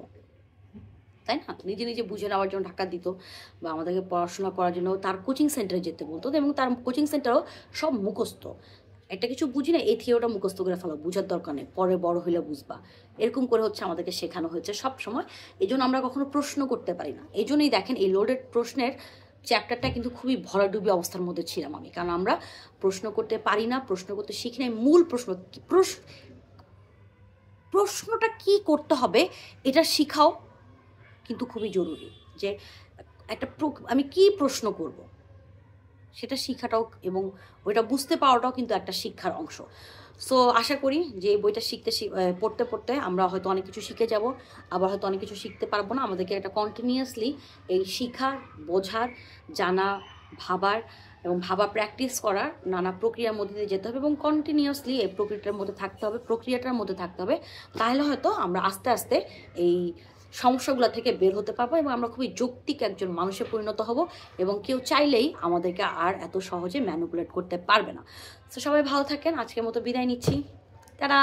তাই না? নিজে নিজে বুঝে নেওয়ার জন্য ঢাকা দিত, বা আমাদেরকে পড়াশোনা করার জন্য তার কোচিং সেন্টারে যেতে বলতো, এবং তার কোচিং সেন্টারও সব মুখস্থ। একটা কিছু বুঝি না, এই থিওরিটা মুখস্থ করে ফেলো, বুঝার দরকার নেই, পরে বড় হইলে বুঝবা, এরকম করে হচ্ছে আমাদেরকে শেখানো হয়েছে সব সময়। এই জন্য আমরা কখনো প্রশ্ন করতে পারি না। এই জন্যই দেখেন এই লোডেড প্রশ্নের চ্যাপ্টারটা কিন্তু খুবই ভরাডুবি অবস্থার মধ্যে ছিলাম আমি, কারণ আমরা প্রশ্ন করতে পারি না, প্রশ্ন করতে শিখি নাই। মূল প্রশ্নটা কি করতে হবে এটা শিখাও কিন্তু খুবই জরুরি, যে একটা আমি কি প্রশ্ন করব সেটা শিখাটাও এবং ওইটা বুঝতে পাওয়াটাও কিন্তু একটা শিক্ষার অংশ। সো আশা করি যে এই বইটা পড়তে পড়তে আমরা হয়তো অনেক কিছু শিখে যাব, আবার হয়তো অনেক কিছু শিখতে পারবো না। আমাদেরকে একটা কন্টিনিউয়াসলি এই শিখার, বোঝার, জানা, ভাবার এবং ভাবা প্র্যাকটিস করার নানা প্রক্রিয়ার মধ্যে দিয়ে যেতে হবে, এবং কন্টিনিউয়াসলি এই প্রক্রিয়াটার মধ্যে থাকতে হবে। তাহলে হয়তো আমরা আস্তে আস্তে এই সমস্যাগুলো থেকে বের হতে পারবো, এবং আমরা খুবই যৌক্তিক একজন মানুষে পরিণত হব, এবং কেউ চাইলেই আমাদেরকে আর এত সহজে ম্যানিপুলেট করতে পারবে না। তো সবাই ভালো থাকেন, আজকের মতো বিদায় নিচ্ছি, টাটা।